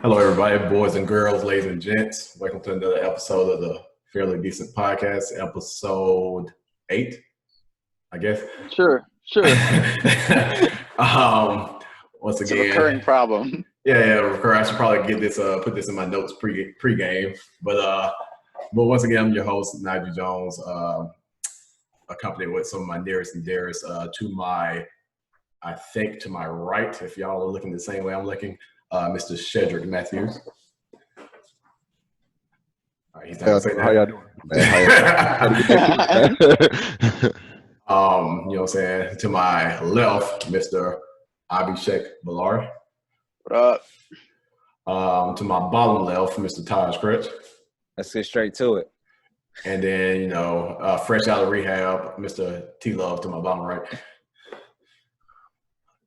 Hello, everybody, boys and girls, ladies and gents. Welcome to another episode of the Fairly Decent Podcast, episode 8, I guess. Sure. Once It's again, a recurring problem. yeah. I should probably get this, put this in my notes pre-game. But once again, I'm your host, Nigel Jones, accompanied with some of my nearest and dearest. To my right, if y'all are looking the same way I'm looking. Mr. Shedrick Matthews. All right, he's not gonna say that. How y'all doing, man? You know what I'm saying? To my left, Mr. Abhishek Ballari. What up? To my bottom left, Mr. Taj Crutch. Let's get straight to it. And then, fresh out of rehab, Mr. T-Love to my bottom right.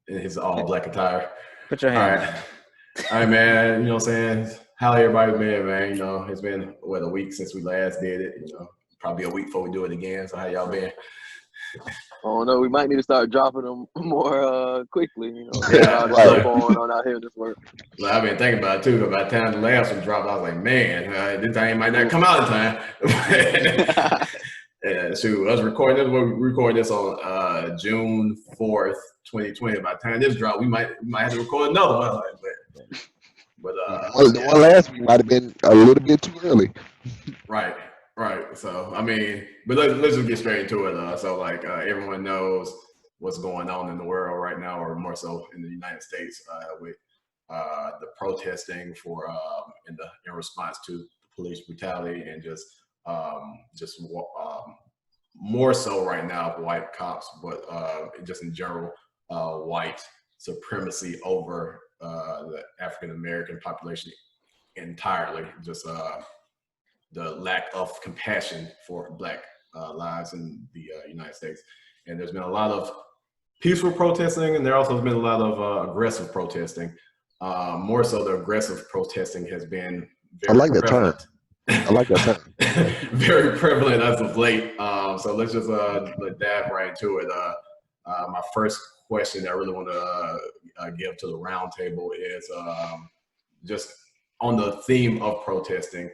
In his all black attire. Put your hand. All right, man. You know what I'm saying? How everybody been, man? It's been, a week since we last did it. Probably a week before we do it again. So how y'all been? I don't know. We might need to start dropping them more quickly. Yeah, right. Going on out here in this work. Well, I've been thinking about it too. By the time the last one dropped, I was like, man, this thing might not come out in time. Yeah, shoot, us recording this on June 4th, 2020. By the time this dropped, we might have to record another one. But the one last week might have been a little bit too early. Right. So but let's just get straight into it. So everyone knows what's going on in the world right now, or more so in the United States, with the protesting for in response to the police brutality and just more so right now white cops, but just in general white supremacy over the African American population entirely. Just the lack of compassion for Black lives in the United States. And there's been a lot of peaceful protesting, and there also has been a lot of aggressive protesting. More so, the aggressive protesting has been very prevalent. I like that term. Very prevalent as of late. So let's just dive right into it. My first question that I really want to give to the roundtable is just on the theme of protesting.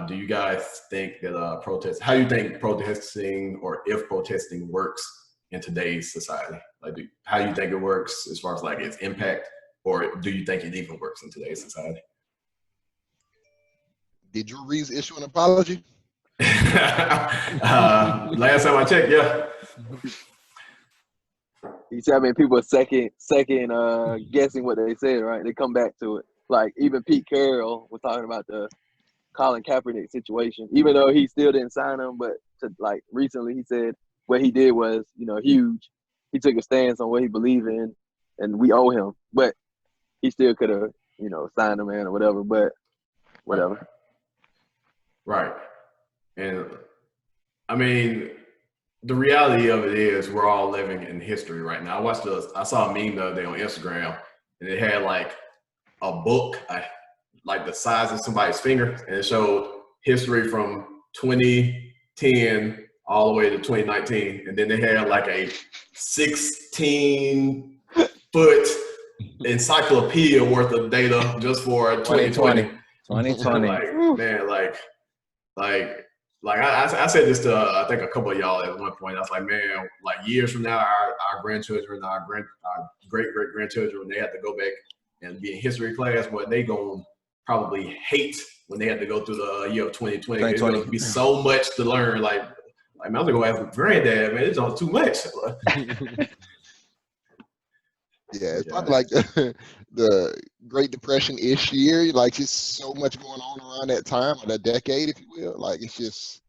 Do you guys think that how do you think protesting, or if protesting works in today's society? How do you think it works as far as its impact, or do you think it even works in today's society? Did Drew Reeves issue an apology? Last time I checked, yeah. You see, people are second guessing what they said, right? They come back to it. Like even Pete Carroll was talking about the Colin Kaepernick situation, even though he still didn't sign him, but recently he said what he did was, huge. He took a stance on what he believed in, and we owe him. But he still could have, signed him, man, or whatever. But whatever. Right. And the reality of it is we're all living in history right now. I saw a meme the other day on Instagram, and it had a book, the size of somebody's finger, and it showed history from 2010 all the way to 2019, and then they had a 16-foot encyclopedia worth of data just for 2020. I said this to I think a couple of y'all at one point. I was like, man, years from now, our grandchildren, our great grandchildren, when they have to go back and be in history class, they gonna probably hate when they had to go through the year of 2020. There's going to be so much to learn. Man, I'm going to go ask my granddad, man, it's all too much. Yeah, it's probably the Great Depression-ish year. Just so much going on around that time, or that decade, if you will. It's just,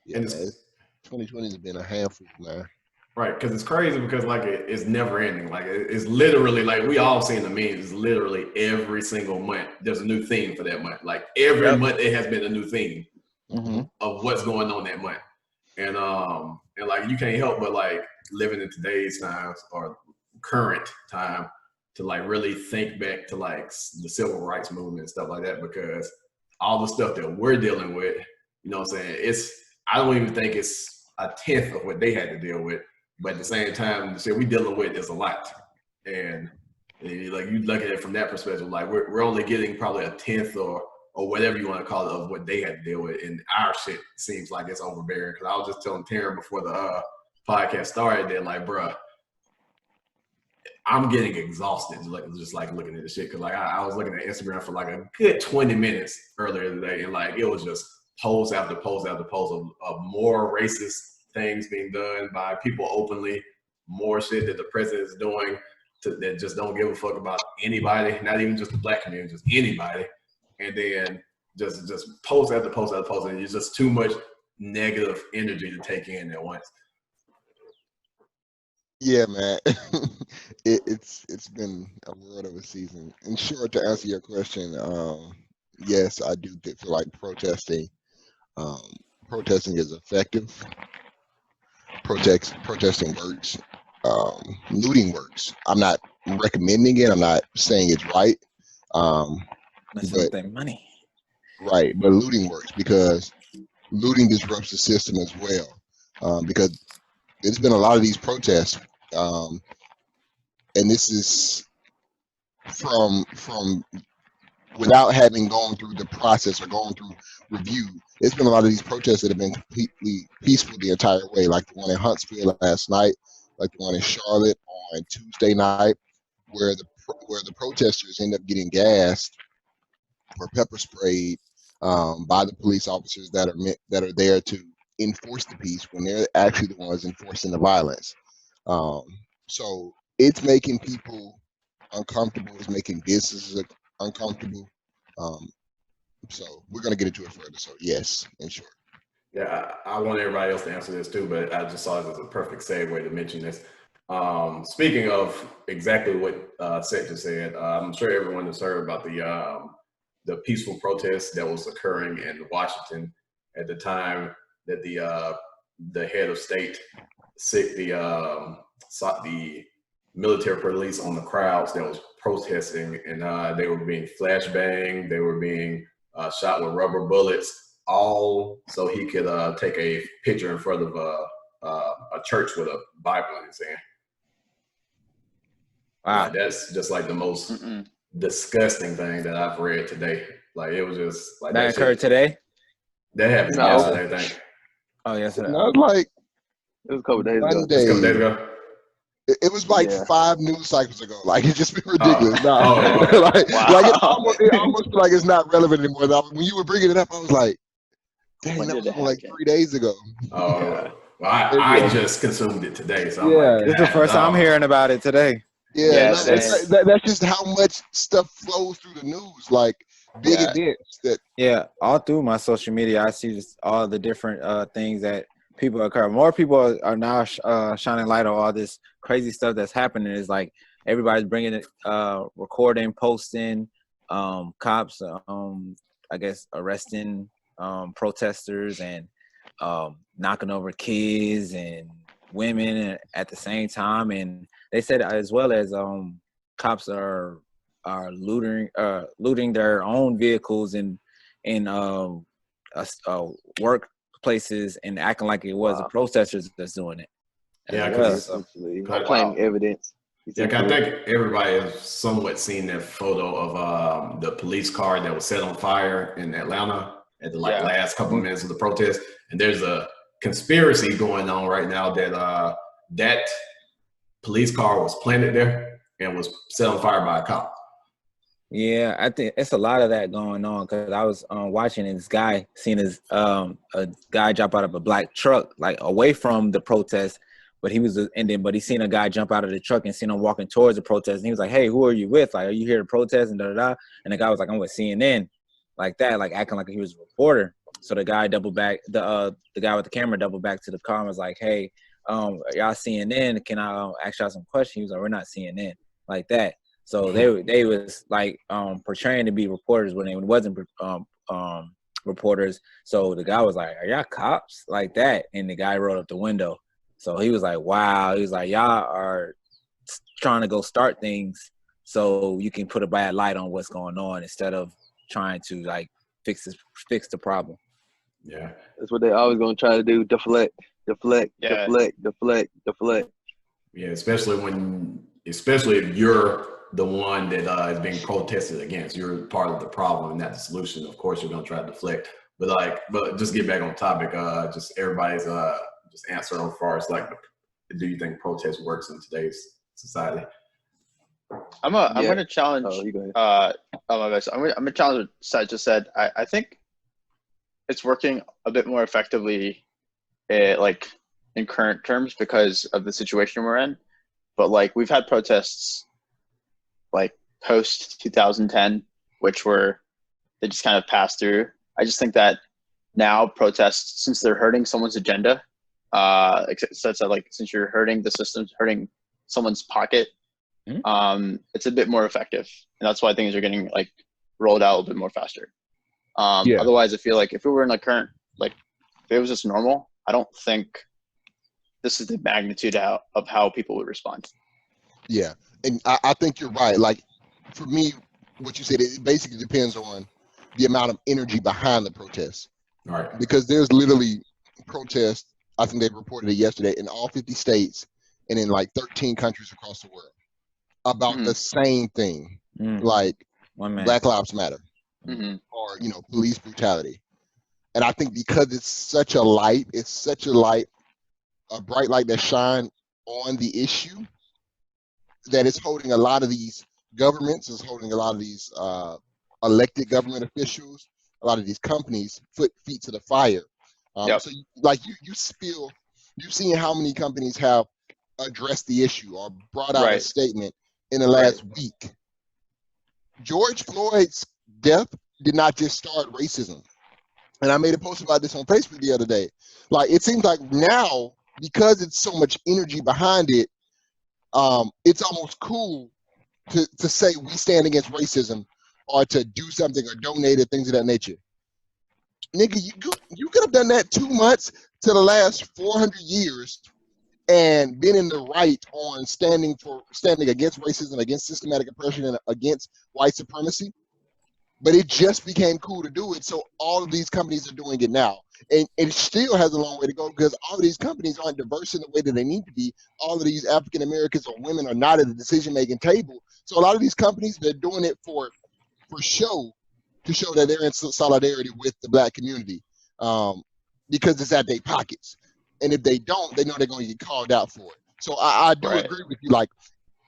2020 has been a handful, man. Right, because it's crazy because it's never ending. It's literally we all seen the memes. It's literally every single month there's a new theme for that month. Every month it has been a new theme of what's going on that month. And you can't help but living in today's times or current time to really think back to the civil rights movement and stuff like that, because all the stuff that we're dealing with, you know what I'm saying, I don't even think it's a tenth of what they had to deal with. But at the same time, the shit we dealing with is a lot. And Like you look at it from that perspective, like we're only getting probably a tenth or whatever you want to call it of what they had to deal with, and our shit seems like it's overbearing. Because I was just telling Taryn before the podcast started that, like, bruh, I'm getting exhausted just like looking at the shit. Because like I was looking at Instagram for like a good 20 minutes earlier today, and like it was just post after post after post of more racist things being done by people openly, more shit that the president is doing that just don't give a fuck about anybody, not even just the black community, just anybody. And then just post after post after post, and it's just too much negative energy to take in at once. Yeah, man. It's been a world of a season. And sure, to answer your question, yes, I do feel like protesting is effective. Protesting works. Looting works. I'm not recommending it. I'm not saying it's right. But their money. Right, but looting works because looting disrupts the system as well. Because there's been a lot of these protests, and this is from without having gone through the process or going through review. There's been a lot of these protests that have been completely peaceful the entire way, like the one in Huntsville last night, like the one in Charlotte on Tuesday night, where the protesters end up getting gassed or pepper sprayed by the police officers that are there to enforce the peace when they're actually the ones enforcing the violence. So it's making people uncomfortable. It's making businesses uncomfortable. So we're gonna get into it further. So yes, in short. Yeah, I want everybody else to answer this too, but I just saw it as a perfect segue to mention this. Speaking of exactly what Seth just said, I'm sure everyone has heard about the peaceful protest that was occurring in Washington at the time that the head of state sought the military police on the crowds that was protesting, and they were being flashbanged, they were being shot with rubber bullets, all so he could take a picture in front of a church with a Bible in his hand. Wow. That's just like the most disgusting thing that I've read today. Like it was just like that occurred today. That happened yesterday, I think. Oh yes, it was like it was a couple days ago. Just a couple days ago. It was like 5 news cycles ago. Like it's just been ridiculous. Okay. Like it almost feel like it's not relevant anymore. When you were bringing it up, I was like, dang, that was like 3 days ago. Well, I just consumed it today, so this is the first time I'm hearing about it today. Yeah, that's just how much stuff flows through the news. Like big events that. Yeah, all through my social media, I see just all the different things that people occur. More people are now shining light on all this crazy stuff that's happening. Is like everybody's bringing it, recording, posting, cops, I guess arresting protesters and knocking over kids and women at the same time. And they said as well as cops are looting their own vehicles in workplaces and acting like it was the protesters that's doing it. Yeah, because claiming evidence. Yeah, I think everybody has somewhat seen that photo of the police car that was set on fire in Atlanta at the last couple of minutes of the protest. And there's a conspiracy going on right now that that police car was planted there and was set on fire by a cop. Yeah, I think it's a lot of that going on because I was watching this guy, seen his a guy jump out of a black truck like away from the protest, but he seen a guy jump out of the truck and seen him walking towards the protest, and he was like, "Hey, who are you with? Like, are you here to protest?" And and the guy was like, "I'm with CNN," like that, like acting like he was a reporter. So the guy doubled back, the guy with the camera doubled back to the car and was like, "Hey, y'all CNN? Can I ask y'all some questions?" He was like, "We're not CNN," like that. So they was like portraying to be reporters when they wasn't reporters. So the guy was like, "Are y'all cops?" like that, and the guy rolled up the window. So he was like, "Wow." He was like, "Y'all are trying to go start things so you can put a bad light on what's going on instead of trying to like fix the problem." Yeah, that's what they always gonna try to do: deflect. Yeah, especially if you're the one that is being protested against. You're part of the problem and not the solution. Of course, you're going to try to deflect. But just get back on topic. Just everybody's just answer as far as like, do you think protest works in today's society? I'm going to challenge. Oh, you go ahead. My bad. I'm going to challenge what Seth just said. I think it's working a bit more effectively, like in current terms because of the situation we're in. But like we've had protests like post 2010, which they just kind of passed through. I just think that now protests, since they're hurting someone's agenda, since you're hurting the system, hurting someone's pocket, it's a bit more effective, and that's why things are getting like rolled out a little bit more faster. Otherwise, I feel like if we were in if it was just normal, I don't think this is the magnitude of how people would respond. Yeah, and I think you're right. Like for me, what you said, it basically depends on the amount of energy behind the protest. All right. Because there's literally protests, I think they reported it yesterday, in all 50 states and in like 13 countries across the world about the same thing, like Black Lives Matter or, police brutality. And I think because it's such a bright light that shine on the issue, that it's holding a lot of these governments, it's holding a lot of these elected government officials, a lot of these companies feet to the fire. So you've seen how many companies have addressed the issue or brought out a statement in the last week. George Floyd's death did not just start racism. And I made a post about this on Facebook the other day. Like, it seems like now, because it's so much energy behind it, it's almost cool to say we stand against racism or to do something or donate or things of that nature. Nigga, you could have done that 2 months to the last 400 years and been in the right on standing against racism, against systematic oppression, and against white supremacy. But it just became cool to do it, so all of these companies are doing it now. And it still has a long way to go because all of these companies aren't diverse in the way that they need to be. All of these African Americans or women are not at the decision-making table. So a lot of these companies, they're doing it for show, to show that they're in solidarity with the Black community, because it's at their pockets. And if they don't, they know they're going to get called out for it. So I do agree with you. Like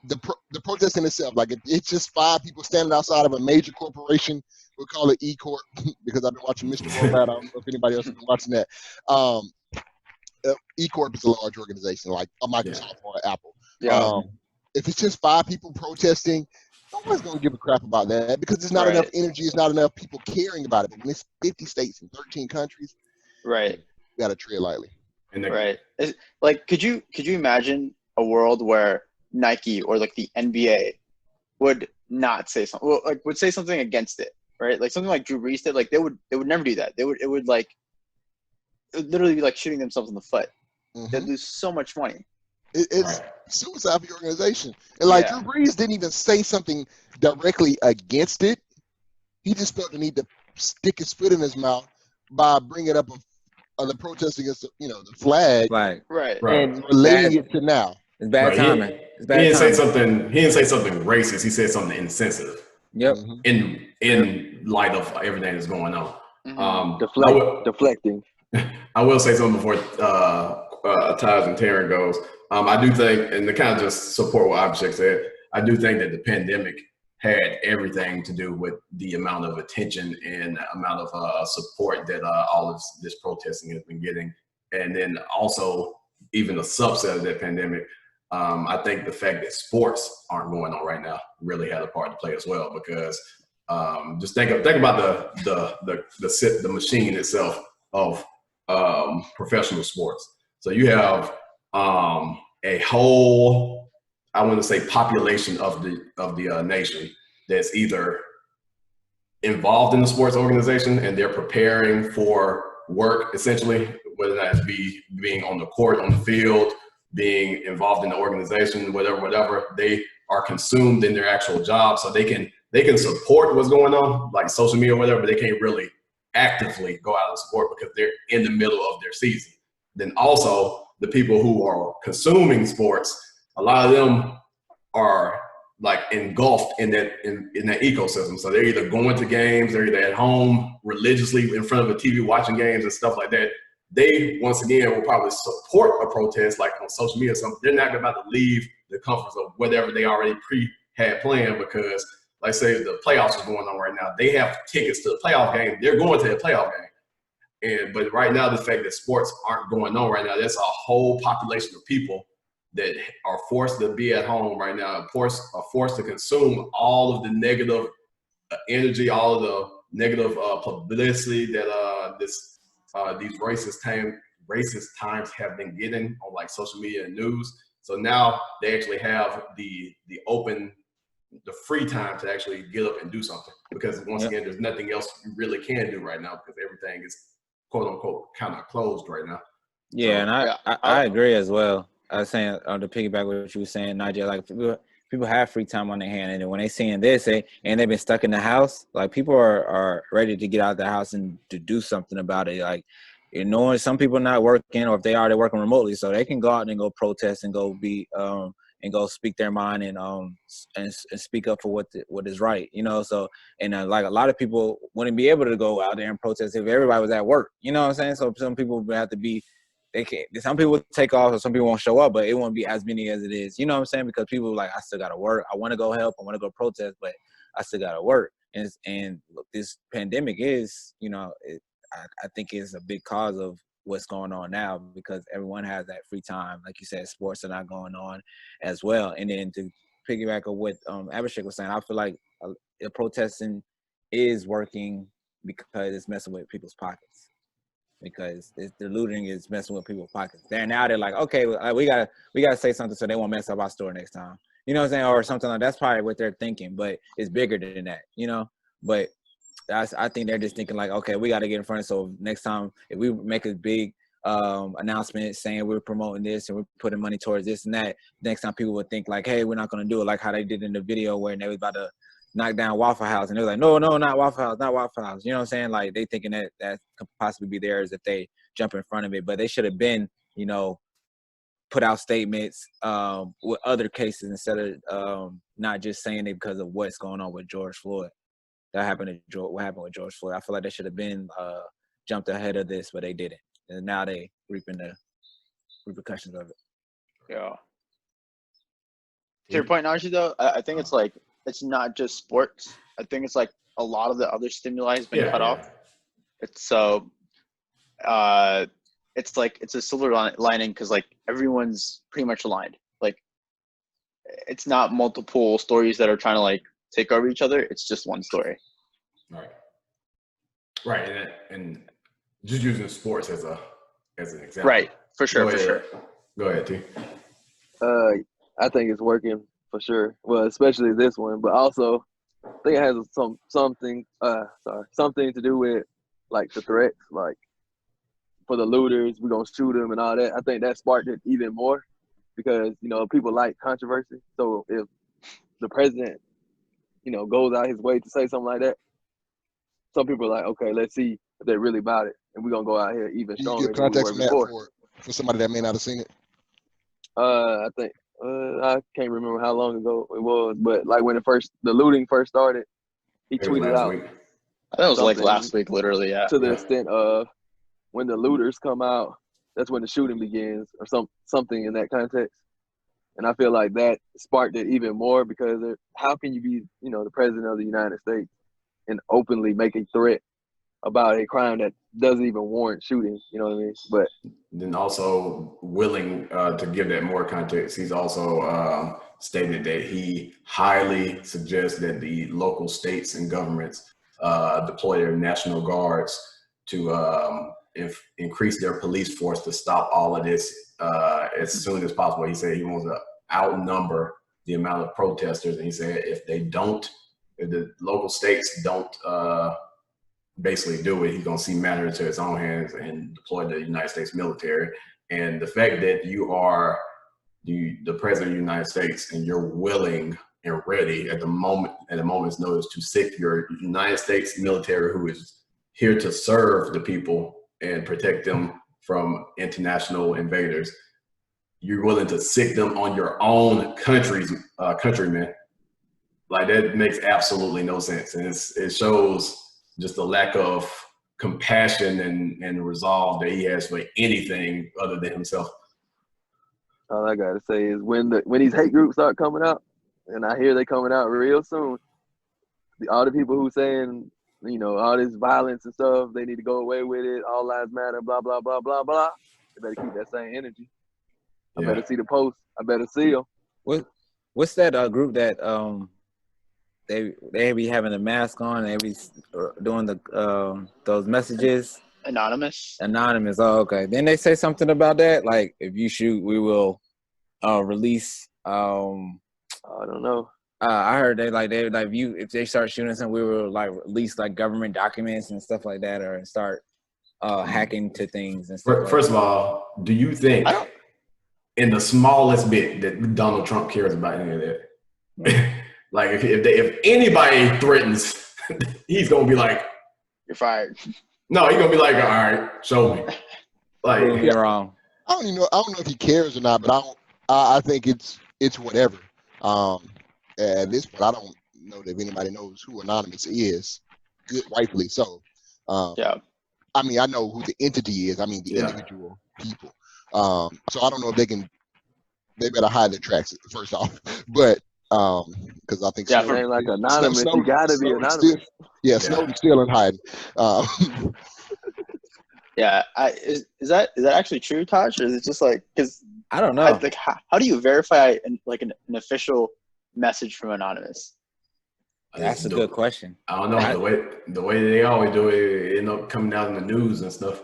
the protest in itself, like if it's just 5 people standing outside of a major corporation, we'll call it E Corp because I've been watching Mr. Robot. I don't know if anybody else has been watching that. E Corp is a large organization like a Microsoft or Apple. If it's just 5 people protesting, no one's going to give a crap about that because there's not enough energy, it's not enough people caring about it. But when it's 50 states and 13 countries, you got to tread lightly. Like, could you imagine a world where Nike or like the NBA would not say something, would say something against it, right? Like something like Drew Brees did. Like they would never do that. It would literally be like shooting themselves in the foot. They'd lose so much money. It's suicide for the organization. And like Drew Brees didn't even say something directly against it. He just felt the need to stick his foot in his mouth by bringing up the protest against the flag, and relating it to now. It's bad timing. He didn't say something racist. He said something insensitive. Yep. In light of everything that's going on. Deflecting. I will say something before Taj and Taryn goes. I do think, and to kind of just support what Abhishek said, I do think that the pandemic had everything to do with the amount of attention and amount of support that all of this protesting has been getting. And then also even a subset of that pandemic, I think the fact that sports aren't going on right now really had a part to play as well, because just think about the machine itself of professional sports. So you have a whole, I want to say, population of the nation that's either involved in the sports organization and they're preparing for work, essentially, whether that be being on the court, on the field, being involved in the organization, whatever. They are consumed in their actual job, so they can support what's going on, like social media or whatever, but they can't really actively go out and support because they're in the middle of their season. Then also the people who are consuming sports, a lot of them are like engulfed in that ecosystem. So they're either going to games, they're either at home religiously in front of a TV watching games and stuff like that. They once again will probably support a protest like on social media or something. They're not about to leave the comforts of whatever they already had planned, because like say the playoffs are going on right now. They have tickets to the playoff game. They're going to the playoff game. But right now, the fact that sports aren't going on right now, that's a whole population of people that are forced to be at home right now, are forced to consume all of the negative energy, all of the negative publicity that these racist times have been getting on like social media and news. So now they actually have the free time to actually get up and do something, because once again, there's nothing else you really can do right now because everything is quote unquote kind of closed right now. Yeah, so, and I agree as well. I was saying to piggyback what you were saying, Nigel, like people have free time on their hand, and when they seeing this and they've been stuck in the house, like people are ready to get out of the house and to do something about it. Like, you know, some people not working, or if they are, they're working remotely, so they can go out and go protest and go be and go speak their mind and speak up for what is right, you know. So like a lot of people wouldn't be able to go out there and protest if everybody was at work, you know what I'm saying? So some people would have to be. Some people take off, or some people won't show up, but it won't be as many as it is. You know what I'm saying? Because people are like, I still got to work. I want to go help. I want to go protest, but I still got to work. And look, this pandemic is, you know, I think is a big cause of what's going on now, because everyone has that free time. Like you said, sports are not going on as well. And then to piggyback on what Abhishek was saying, I feel like the protesting is working because it's messing with people's pockets. Because the looting is messing with people's pockets. They're like, okay, we gotta say something so they won't mess up our store next time. You know what I'm saying? Or something like that. That's probably what they're thinking, but it's bigger than that, you know? But I think they're just thinking like, okay, we gotta get in front of, so next time if we make a big announcement saying we're promoting this and we're putting money towards this and that, next time people would think like, hey, we're not gonna do it, like how they did in the video where they was about to knock down Waffle House, and they're like, no, not Waffle House, not Waffle House. You know what I'm saying? Like they thinking that could possibly be theirs if they jump in front of it, but they should have been, you know, put out statements with other cases instead of not just saying it because of what's going on with George Floyd. What happened with George Floyd? I feel like they should have been jumped ahead of this, but they didn't, and now they reaping the repercussions of it. Yeah. To your point, Najee, though, I think it's like, it's not just sports. I think it's like a lot of the other stimuli has been cut off. It's so, it's like, it's a silver lining because like everyone's pretty much aligned. Like, it's not multiple stories that are trying to like take over each other. It's just one story. Right. And just using sports as an example. Right. For sure. Go ahead, T. I think it's working for sure. Well, especially this one, but also I think it has something to do with like the threats, like for the looters, we're gonna shoot them and all that. I think that sparked it even more because, you know, people like controversy. So if the president, you know, goes out his way to say something like that, some people are like, okay, let's see if they're really about it, and we're gonna go out here even stronger. You give context from that for somebody that may not have seen it. I think I can't remember how long ago it was, but like when the looting first started, he tweeted out. Week. I think it was like last week, literally, yeah. To the extent of when the looters come out, that's when the shooting begins, or something in that context. And I feel like that sparked it even more because how can you be, you know, the president of the United States and openly make a threat about a crime that doesn't even warrant shooting, you know what I mean? But then also willing to give that more context, he's also stated that he highly suggests that the local states and governments deploy their National Guards to increase their police force to stop all of this as soon as possible. He said he wants to outnumber the amount of protesters, and he said if the local states don't basically do it, he's going to see matters into his own hands and deploy the United States military. And the fact that you are the president of the United States and you're willing and ready at a moment's notice to sic your United States military, who is here to serve the people and protect them from international invaders, you're willing to sic them on your own countrymen Like that makes absolutely no sense, and it shows just the lack of compassion and resolve that he has for anything other than himself. All I gotta say is when these hate groups start coming out, and I hear they coming out real soon, all the people who saying, you know, all this violence and stuff, they need to go away with it, all lives matter, blah, blah, blah, blah, blah. They better keep that same energy. I better see the post. I better see them. What's that group that they be having a mask on, and they be doing the those messages? Anonymous. Oh, okay. Then they say something about that, like if you shoot, we will release. I don't know. I heard if they start shooting something, we will like release like government documents and stuff like that, or start hacking to things and stuff. First of all, do you think in the smallest bit that Donald Trump cares about any of that? Like if anybody threatens, he's gonna be like, "You're fired." No, he's gonna be like, "All right, show me." Like you're wrong. I don't know if he cares or not, but I think it's whatever. At this point, I don't know if anybody knows who Anonymous is. Good, rightfully so. Yeah. I mean, I know who the entity is. I mean, the individual people. So I don't know if they better hide their tracks first off. But because I think Snowden, like anonymous, you gotta be anonymous. Snowden's still in hiding. Yeah, is that actually true, Taj, or is it just like, because I don't know, like how do you verify an official message from Anonymous? That's a good question. I don't know. The way they always do it end up coming out in the news and stuff.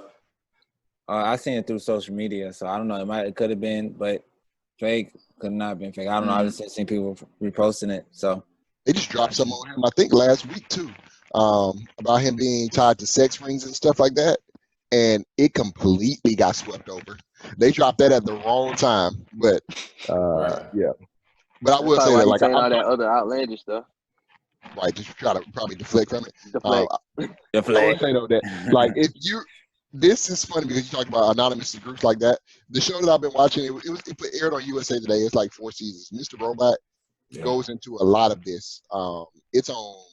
I seen it through social media, so I don't know. It could have been, but fake could not have been fake. I don't know. I just seen people reposting it. So they just dropped some on him, I think, last week too, about him being tied to sex rings and stuff like that, and it completely got swept over. They dropped that at the wrong time, but yeah. But I will say that, like, all that other outlandish stuff. Right, just try to probably deflect from it. Deflect. I say though that, like, this is funny because you talk about anonymous groups like that. The show that I've been watching, it aired on USA Today. It's like 4 seasons. Mr. Robot goes into a lot of this. It's on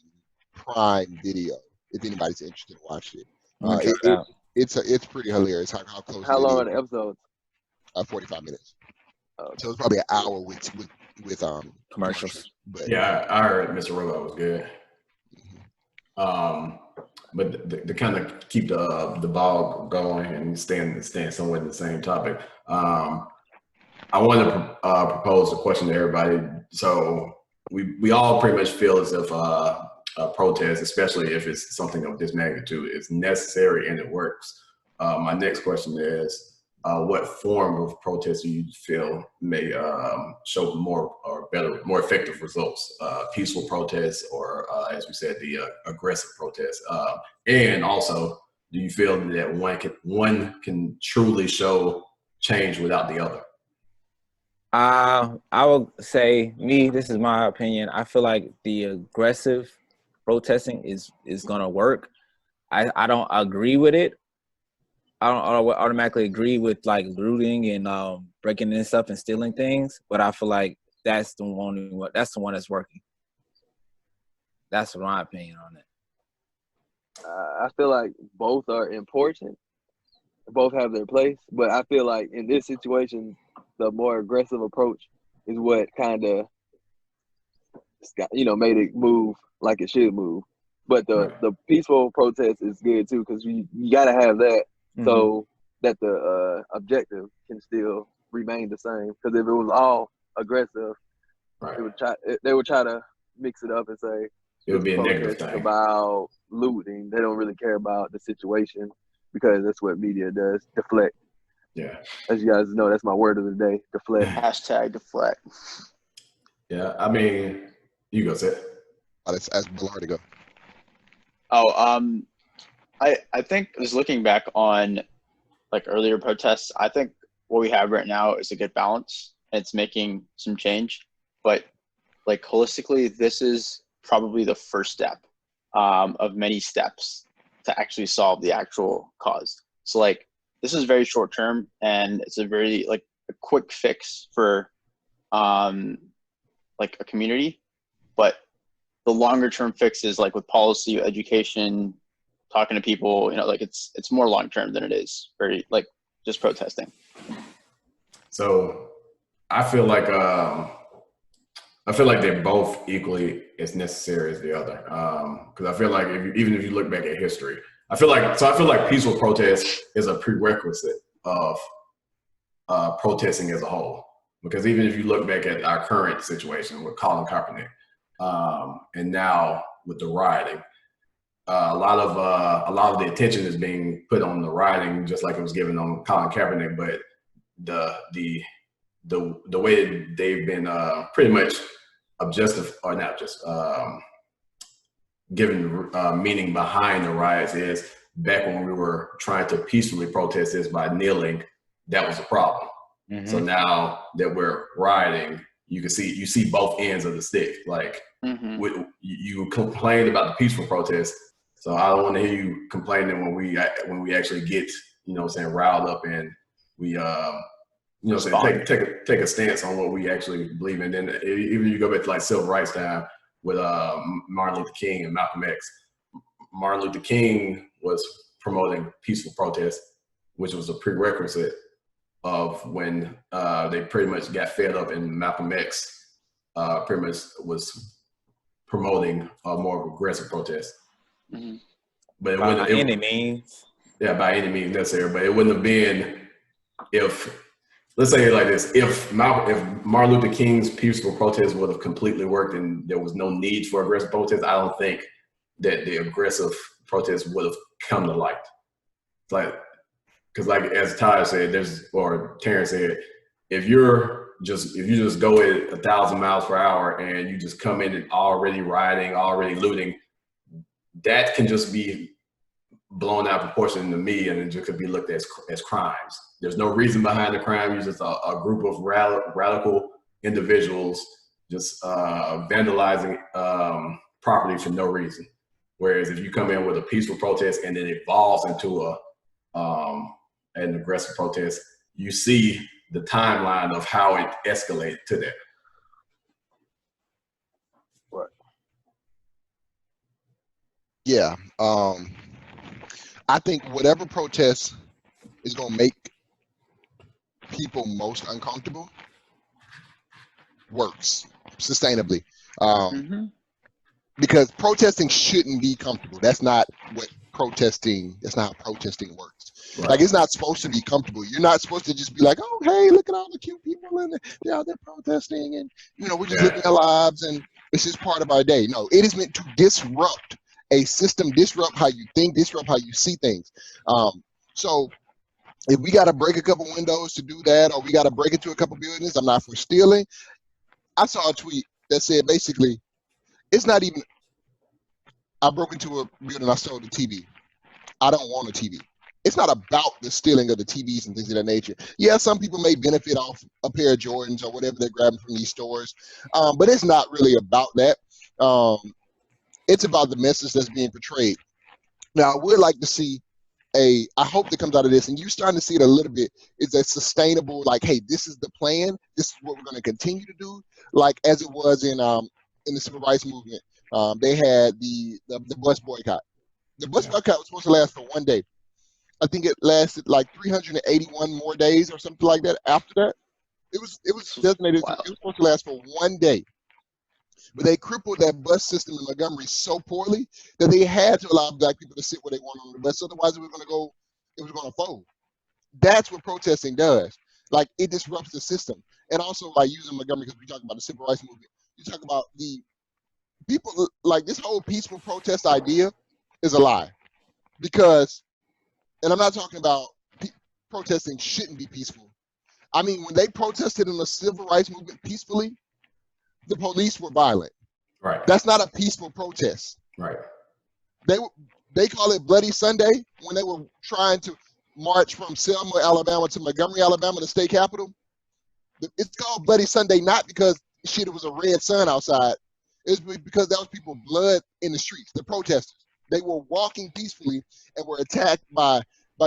Prime Video if anybody's interested in watching it. It's pretty hilarious how close. How long are the episodes? 45 minutes. So it's probably an hour with commercials. But yeah, I heard Mr. Robot was good. But to kind of keep the ball going and staying somewhat in the same topic, I want to propose a question to everybody. So we all pretty much feel as if a protest, especially if it's something of this magnitude, is necessary and it works. My next question is, what form of protest do you feel may show more effective results? Peaceful protests, or as we said, the aggressive protests. And also, do you feel that one can truly show change without the other? I would say, this is my opinion. I feel like the aggressive protesting is gonna work. I don't agree with it. I don't automatically agree with like looting and breaking in stuff and stealing things, but I feel like that's the one that's working. That's my opinion on it. I feel like both are important. Both have their place, but I feel like in this situation, the more aggressive approach is what kind of, made it move like it should move. But the peaceful protest is good too, because you gotta have that. So that the objective can still remain the same. Because if it was all aggressive, they would try to mix it up and say it would be a negative thing about looting. They don't really care about the situation because that's what media does, deflect. Yeah. As you guys know, that's my word of the day, deflect. # deflect. Yeah, I mean, you go, Seth. Let's ask Ballard to go. I think just looking back on like earlier protests, I think what we have right now is a good balance. It's making some change, but like holistically, this is probably the first step of many steps to actually solve the actual cause. So like this is very short term, and it's a very like a quick fix for like a community, but the longer term fixes, like with policy, education, talking to people, like it's more long term than it is very like just protesting. So I feel like they're both equally as necessary as the other. Because I feel like even if you look back at history, I feel like peaceful protest is a prerequisite of protesting as a whole. Because even if you look back at our current situation with Colin Kaepernick, and now with the rioting, a lot of the attention is being put on the rioting, just like it was given on Colin Kaepernick. But the way that they've been pretty much given meaning behind the riots is back when we were trying to peacefully protest this by kneeling, that was a problem. Mm-hmm. So now that we're rioting, you see both ends of the stick. Like mm-hmm. You complained about the peaceful protest, so I don't want to hear you complaining when we actually get riled up and we take a stance on what we actually believe in. Then even you go back to like civil rights time with Martin Luther King and Malcolm X. Martin Luther King was promoting peaceful protest, which was a prerequisite of when they pretty much got fed up, and Malcolm X pretty much was promoting a more aggressive protest. Mm-hmm. But by any means. Yeah, by any means necessary. But it wouldn't have been if, let's say it like this, if Martin Luther King's peaceful protest would have completely worked and there was no need for aggressive protest, I don't think that the aggressive protest would have come to light. Because like as Ty said, or Terrence said, if you just go at 1,000 miles per hour and you just come in and already rioting, already looting, that can just be blown out of proportion to me, and it just could be looked at as crimes. There's no reason behind the crime. You're just a group of radical individuals just vandalizing property for no reason. Whereas if you come in with a peaceful protest and it evolves into an aggressive protest, you see the timeline of how it escalated to that. Right. Yeah. I think whatever protest is going to make people most uncomfortable works sustainably. Mm-hmm. Because protesting shouldn't be comfortable. That's not how protesting works. Right. Like, it's not supposed to be comfortable. You're not supposed to just be like, oh, hey, look at all the cute people and they're out there protesting and, we're just living our lives and it's just part of our day. No, it is meant to disrupt a system, disrupt how you think, disrupt how you see things. So if we got to break a couple windows to do that, or we got to break into a couple buildings, I'm not for stealing. I saw a tweet that said basically, it's not even, I broke into a building, I stole the TV. I don't want a TV. It's not about the stealing of the TVs and things of that nature. Yeah, some people may benefit off a pair of Jordans or whatever they're grabbing from these stores, but it's not really about that. It's about the message that's being portrayed. Now, I would like to see I hope that comes out of this, and you're starting to see it a little bit, is a sustainable, like, hey, this is the plan. This is what we're going to continue to do, like as it was in the civil rights movement. They had the bus boycott. The bus boycott was supposed to last for 1 day. I think it lasted like 381 more days or something like that after that. It was designated, wow. It was supposed to last for 1 day. But they crippled that bus system in Montgomery so poorly that they had to allow Black people to sit where they wanted on the bus. Otherwise, it was going to fold. That's what protesting does. Like, it disrupts the system. And also, like, using Montgomery, because we talk about the civil rights movement, you talk about the people, like, this whole peaceful protest idea is a lie. Because, and I'm not talking about protesting shouldn't be peaceful. I mean, when they protested in the civil rights movement peacefully, the police were violent. Right. That's not a peaceful protest. Right. They call it Bloody Sunday when they were trying to march from Selma, Alabama to Montgomery, Alabama, the state capital. It's called Bloody Sunday not because it was a red sun outside. It's because that was people's blood in the streets, the protesters. They were walking peacefully and were attacked by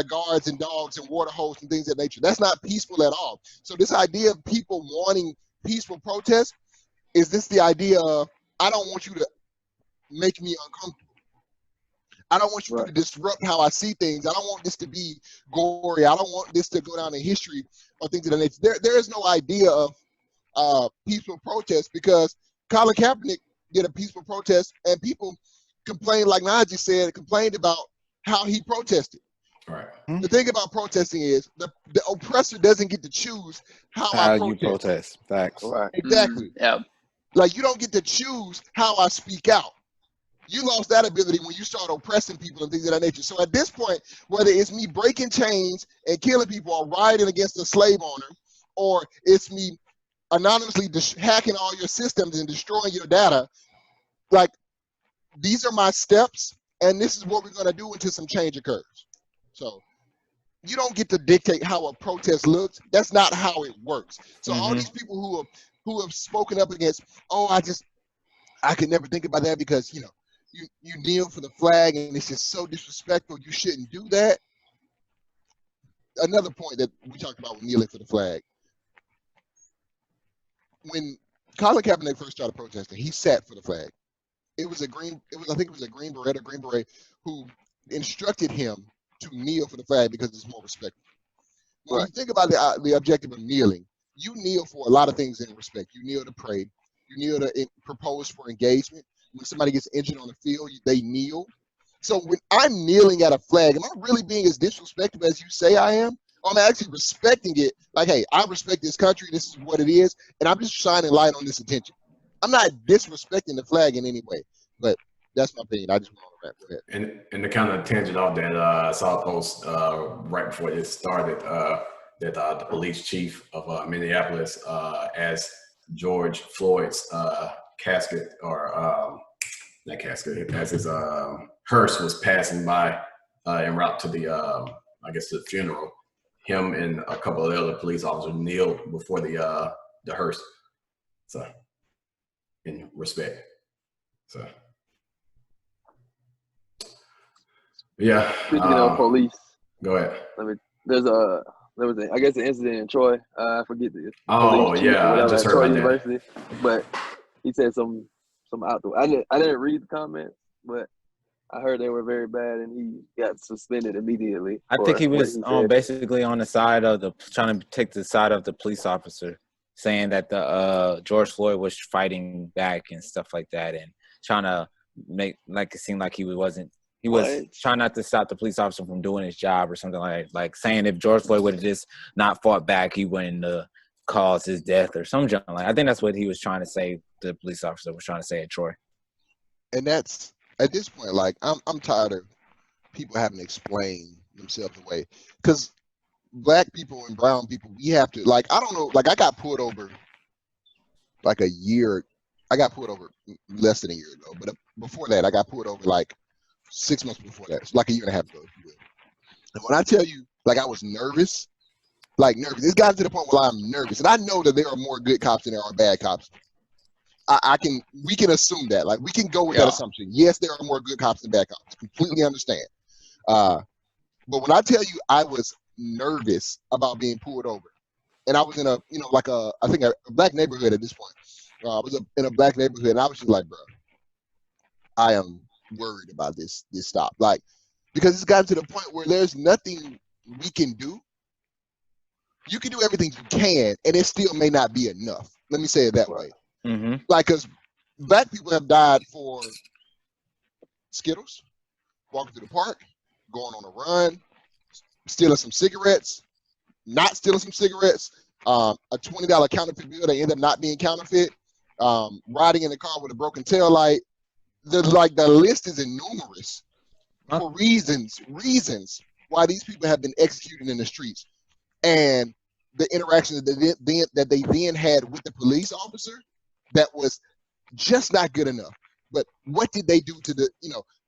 guards and dogs and water hoses and things of that nature. That's not peaceful at all. So this idea of people wanting peaceful protest, is this the idea of, I don't want you to make me uncomfortable. I don't want you to disrupt how I see things. I don't want this to be gory. I don't want this to go down in history or things of that nature. There is no idea of peaceful protest because Colin Kaepernick did a peaceful protest and people complained, like Najee said, complained about how he protested. Right. The thing about protesting is the oppressor doesn't get to choose how you protest. Facts. Right. Exactly. Yeah. Like you don't get to choose how I speak out. You lost that ability when you start oppressing people and things of that nature. So at this point, whether it's me breaking chains and killing people or rioting against a slave owner, or it's me anonymously hacking all your systems and destroying your data, like these are my steps, and this is what we're going to do until some change occurs. So you don't get to dictate how a protest looks. That's not how it works. So all these people who have spoken up against, I could never think about that because, you kneel for the flag and it's just so disrespectful. You shouldn't do that. Another point that we talked about with kneeling for the flag. When Colin Kaepernick first started protesting, he sat for the flag. I think it was a Green Beret who instructed him to kneel for the flag because it's more respectful. When you think about the objective of kneeling, you kneel for a lot of things in respect. You kneel to pray. You kneel to propose for engagement. When somebody gets injured on the field, they kneel. So when I'm kneeling at a flag, am I really being as disrespectful as you say I am? Or am I actually respecting it? Like, hey, I respect this country. This is what it is. And I'm just shining light on this attention. I'm not disrespecting the flag in any way. But that's my opinion. I just want to wrap with it. And to kind of tangent off that, I saw a post right before it started that the police chief of Minneapolis asked George Floyd's casket, or not casket, as his hearse was passing by en route to the, I guess, to the funeral. Him and a couple of the other police officers kneeled before the hearse, so in respect. So yeah. Speaking of police, go ahead. There was I guess an incident in Troy. I forget the Oh yeah, I just heard Troy about University, but he said some outdoor. I didn't read the comments, but I heard they were very bad, and he got suspended immediately. I think he was basically on the side of trying to take the side of the police officer, saying that the George Floyd was fighting back and stuff like that, and trying to make like it seemed like he was trying not to stop the police officer from doing his job or something like saying if George Floyd would have just not fought back, he wouldn't cause his death or something like. I think that's what he was trying to say. The police officer was trying to say at Troy. And that's at this point, like I'm tired of people having to explain themselves away, because black people and brown people, we have to, like, I don't know, like I got pulled over like a year. I got pulled over less than a year ago, but before that, I got pulled over like 6 months before that, so like a year and a half ago, if you will. And when I tell you, like, I was nervous, it's gotten to the point where I'm nervous, and I know that there are more good cops than there are bad cops. We can assume that, like, we can go with that assumption. Yes, there are more good cops than bad cops. Completely understand. But when I tell you, I was nervous about being pulled over, and I was in I think a black neighborhood at this point. I was in a black neighborhood, and I was just like, bro, I am worried about this stop, like, because it's gotten to the point where there's nothing we can do. You can do everything you can, and it still may not be enough. Let me say it that way. Like, because black people have died for Skittles, walking through the park, going on a run, stealing some cigarettes, not stealing some cigarettes, a $20 counterfeit bill that ended up not being counterfeit, riding in the car with a broken taillight. The list is innumerous for reasons why these people have been executed in the streets, and the interaction that they then had with the police officer that was just not good enough. But what did they do to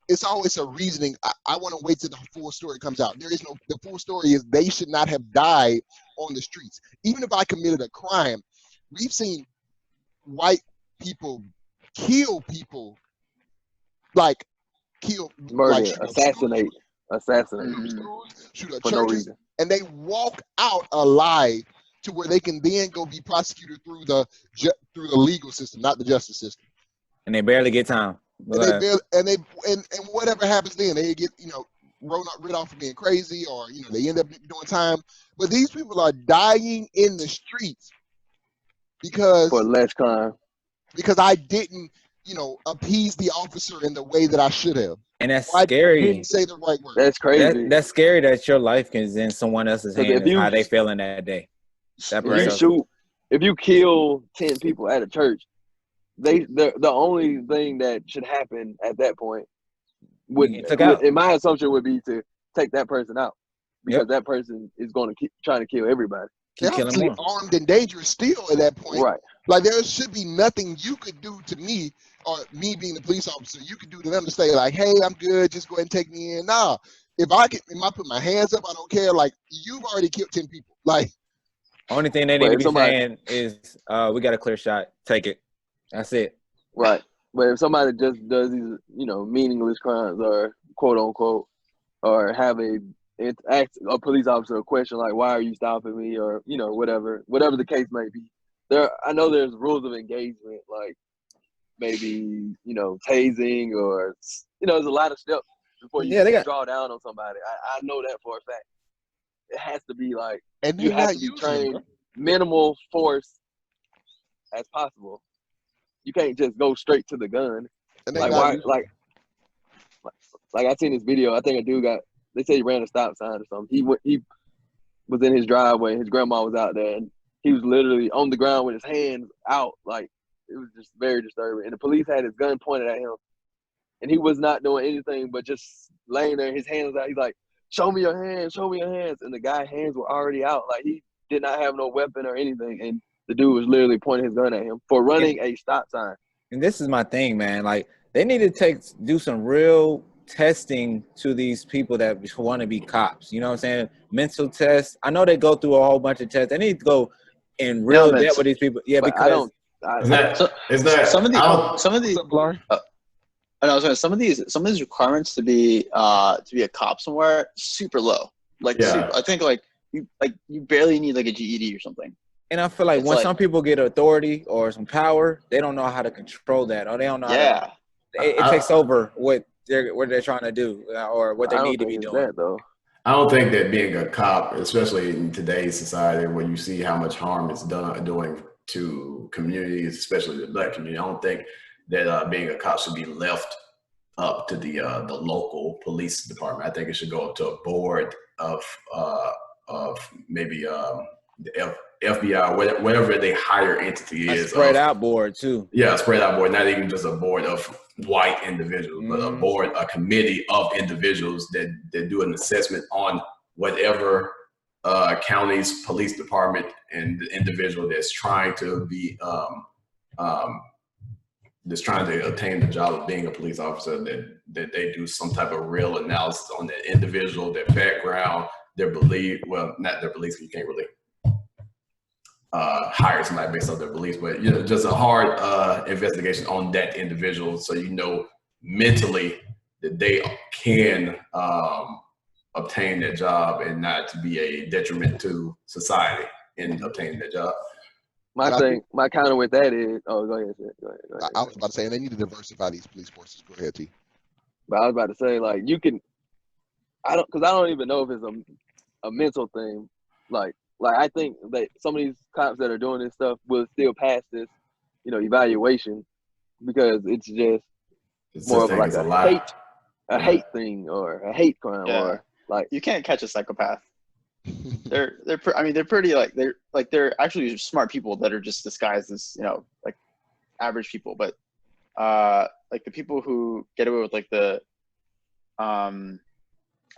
it's always a reasoning. I want to wait till the full story comes out. The full story is they should not have died on the streets. Even if I committed a crime, we've seen white people kill people, like murder, shoot assassinate, shoot up churches, and they walk out alive to where they can then go be prosecuted through the legal system, not the justice system. And they barely get time. and whatever happens then, they get rid off for being crazy, or they end up doing time. But these people are dying in the streets because for less crime. Because I didn't, appease the officer in the way that I should have. And that's scary. I didn't say the right word. That's crazy. That's scary that your life is in someone else's hands and how they feeling that day. If you kill 10 people at a church, the only thing that should happen at that point in my assumption would be to take that person out, because that person is going to keep trying to kill everybody. They're actually armed and dangerous still at that point. Right. Like, there should be nothing you could do to me, or me being a police officer, you could do to them to say, like, hey, I'm good, just go ahead and take me in. Nah. If I put my hands up, I don't care. Like, you've already killed 10 people. Like, only thing they need to be saying is, we got a clear shot. Take it. That's it. Right. But if somebody just does these, meaningless crimes, or quote unquote, or ask a police officer a question like, why are you stopping me? Or, whatever the case may be. I know there's rules of engagement, like maybe, tasing, or, there's a lot of steps before you draw down on somebody. I know that for a fact. It has to be like, and you have to be trained minimal force as possible. You can't just go straight to the gun. And like I seen this video. I think a dude they say he ran a stop sign or something. He was in his driveway. His grandma was out there, and he was literally on the ground with his hands out. Like, it was just very disturbing. And the police had his gun pointed at him, and he was not doing anything but just laying there, his hands out. He's like, show me your hands, show me your hands. And the guy's hands were already out. Like, he did not have no weapon or anything. And the dude was literally pointing his gun at him for running a stop sign. And this is my thing, man. Like, they need to do some real testing to these people that want to be cops. You know what I'm saying? Mental tests. I know they go through a whole bunch of tests. They need to go in real depth with these people. Yeah, because some of these some of these requirements to be a cop somewhere super low. Like, I think you barely need like a GED or something. And I feel like when some people get authority or some power, they don't know how to control that, or they don't know how it takes over what they're trying to do, or what they need to be doing. I don't think that being a cop, especially in today's society where you see how much harm it's doing to communities, especially the Black community, I don't think that being a cop should be left up to the local police department. I think it should go up to a board of maybe the FBI, whatever the higher entity is. A spread out board too. Yeah, a spread out board, not even just a board of white individuals, but a committee of individuals that do an assessment on whatever county's police department and the individual that's trying to be that's trying to obtain the job of being a police officer, that they do some type of real analysis on that individual, their background, their belief. Well, not their beliefs, you can't really hire somebody based on their beliefs, but just a hard investigation on that individual, so mentally that they can obtain that job and not to be a detriment to society in obtaining that job. My counter with that is, go ahead. I was about to say, they need to diversify these police forces. Go ahead, T. But I was about to say, like, I don't even know if it's a mental thing. Like I think that some of these cops that are doing this stuff will still pass this, evaluation, because it's more of like a hate thing, or a hate crime, or like, you can't catch a psychopath. They're actually smart people that are just disguised as like average people, but like the people who get away with like the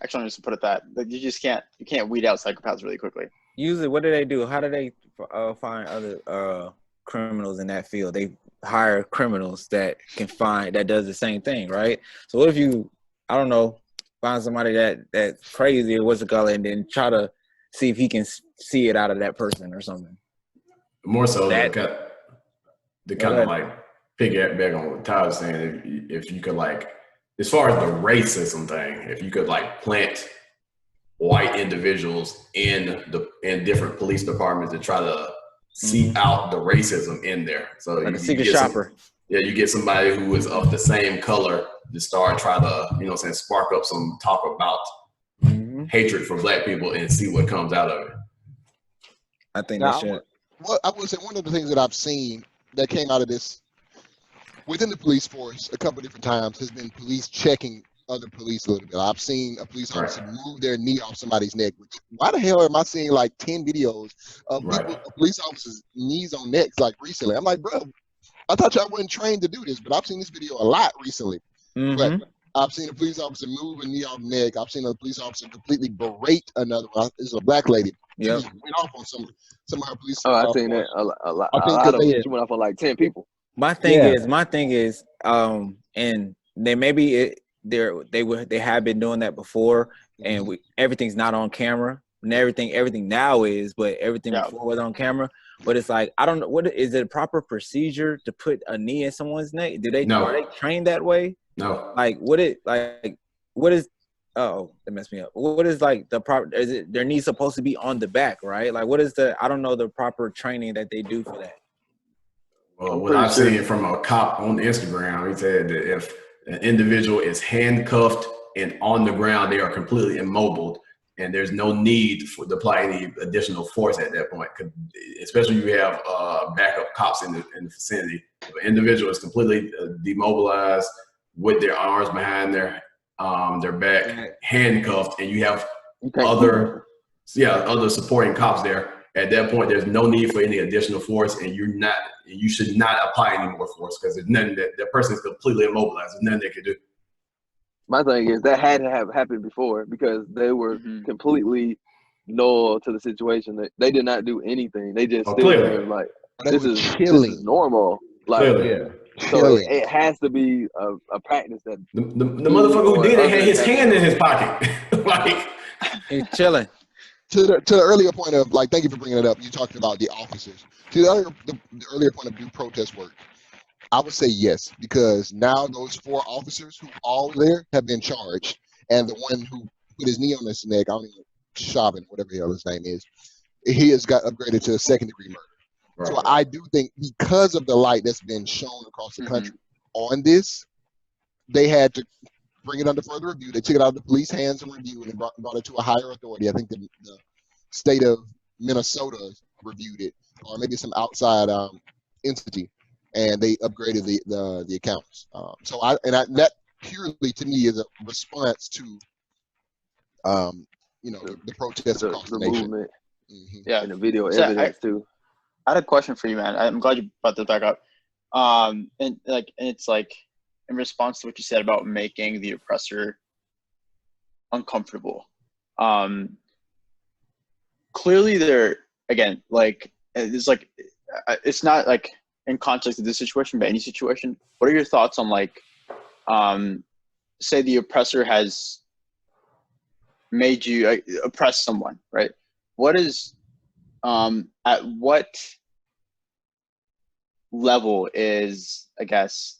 actually, I'm just to put it that, like, you can't weed out psychopaths really quickly. Usually, what do they do? How do they find other criminals in that field? They hire criminals that does the same thing, right? So what if you, I don't know, find somebody that's crazy or what's it called, and then try to see if he can see it out of that person or something. More so, to kind of like piggyback on what Tyler was saying, if you could, like, as far as the racism thing, if you could like plant white individuals in different police departments and try to seep out the racism in there. So like a secret shopper. Yeah, you get somebody who is of the same color to start try to, you know what I'm saying, spark up some talk about hatred for black people and see what comes out of it. I think Now, that should. Well, I would say one of the things that I've seen that came out of this within the police force a couple of different times has been police checking other police a little bit. I've seen a police officer move their knee off somebody's neck. Which, why the hell am I seeing like 10 videos of people, police officers' knees on necks like recently? I'm like, bro, I thought y'all weren't trained to do this, but I've seen this video a lot recently. But I've seen a police officer move a knee off neck. I've seen a police officer completely berate another one. This is a black lady. She just went off on some of her police. I've seen that a lot of them. She went off on like 10 people. My thing is, and they maybe they have been doing that before, and everything's not on camera, and everything now is, but everything before was on camera. But it's like, I don't know, what is it a proper procedure to put a knee in someone's neck? Are they trained that way? No. Like what is oh, that messed me up. What is like the proper, is it their knee supposed to be on the back, right? Like what is I don't know the proper training that they do for that. Well, what I've seen from a cop on Instagram, he said that if an individual is handcuffed and on the ground, they are completely immobile, and there's no need to apply any additional force at that point. Especially if you have backup cops in the vicinity. If an individual is completely demobilized with their arms behind their back, handcuffed, and you have other supporting cops there. At that point, there's no need for any additional force, and you should not apply any more force because there's nothing that person is completely immobilized. There's nothing they can do. My thing is that had to have happened before because they were completely loyal to the situation. They did not do anything. They just still like this is normal. Like so it has to be a practice that the motherfucker who did it had his hand in his pocket, like he's chilling. To the earlier point of, like, thank you for bringing it up. You talked about the officers. To the earlier point of do protest work, I would say yes, because now those 4 officers who all there have been charged, and the one who put his knee on his neck, I don't even, Chauvin, whatever the hell his name is, he has got upgraded to a second-degree murder. Right. So I do think because of the light that's been shown across the country on this, they had to bring it under further review. They took it out of the police hands and review, and brought it to a higher authority. I think the state of Minnesota reviewed it, or maybe some outside entity, and they upgraded the accounts. So that purely to me is a response to the protests across the nation. Movement. And the video evidence too. I had a question for you, man. I'm glad you brought that back up. And it's like in response to what you said about making the oppressor uncomfortable. Clearly, it's not like in context of this situation, but any situation. What are your thoughts on say the oppressor has made you oppress someone, right? What is at what level is, I guess,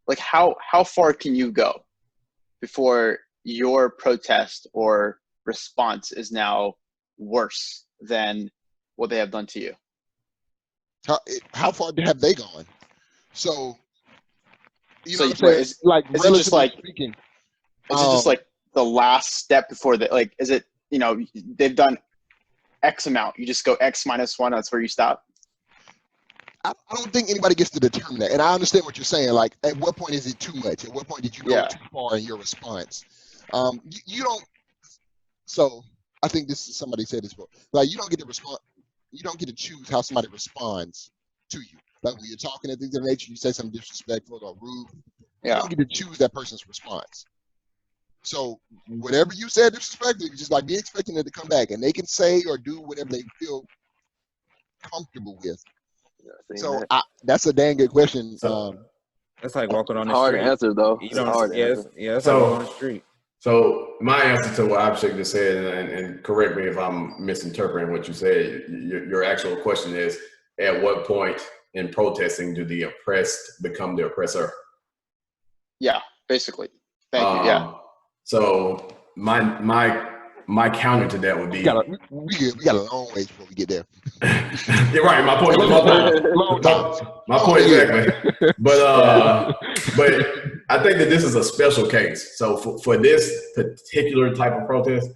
like how far can you go before your protest or response is now worse than what they have done to you? How far have they gone? So you know, is it just like speaking, is it just like the last step before that? Like, is it, they've done X amount, you just go X -1, that's where you stop? I don't think anybody gets to determine that. And I understand what you're saying. Like, at what point is it too much? At what point did you go too far in your response? You don't. So I think somebody said this before. Like, you don't get to respond. You don't get to choose how somebody responds to you. Like, when you're talking at things of nature, you say something disrespectful or rude. You don't get to choose that person's response. So whatever you said disrespectful, you just like be expecting it to come back, and they can say or do whatever they feel comfortable with. So that's a dang good question. That's like walking on the hard street. Hard answer though. It's hard answer. Yeah, that's like walking on the street. So my answer to what Abhishek just said, and correct me if I'm misinterpreting what you said, your actual question is, at what point in protesting do the oppressed become the oppressor? Yeah, basically. Thank you. Yeah. So my my counter to that would be. We got a long ways before we get there. You're right. My point. My point exactly. But I think that this is a special case. So for this particular type of protest,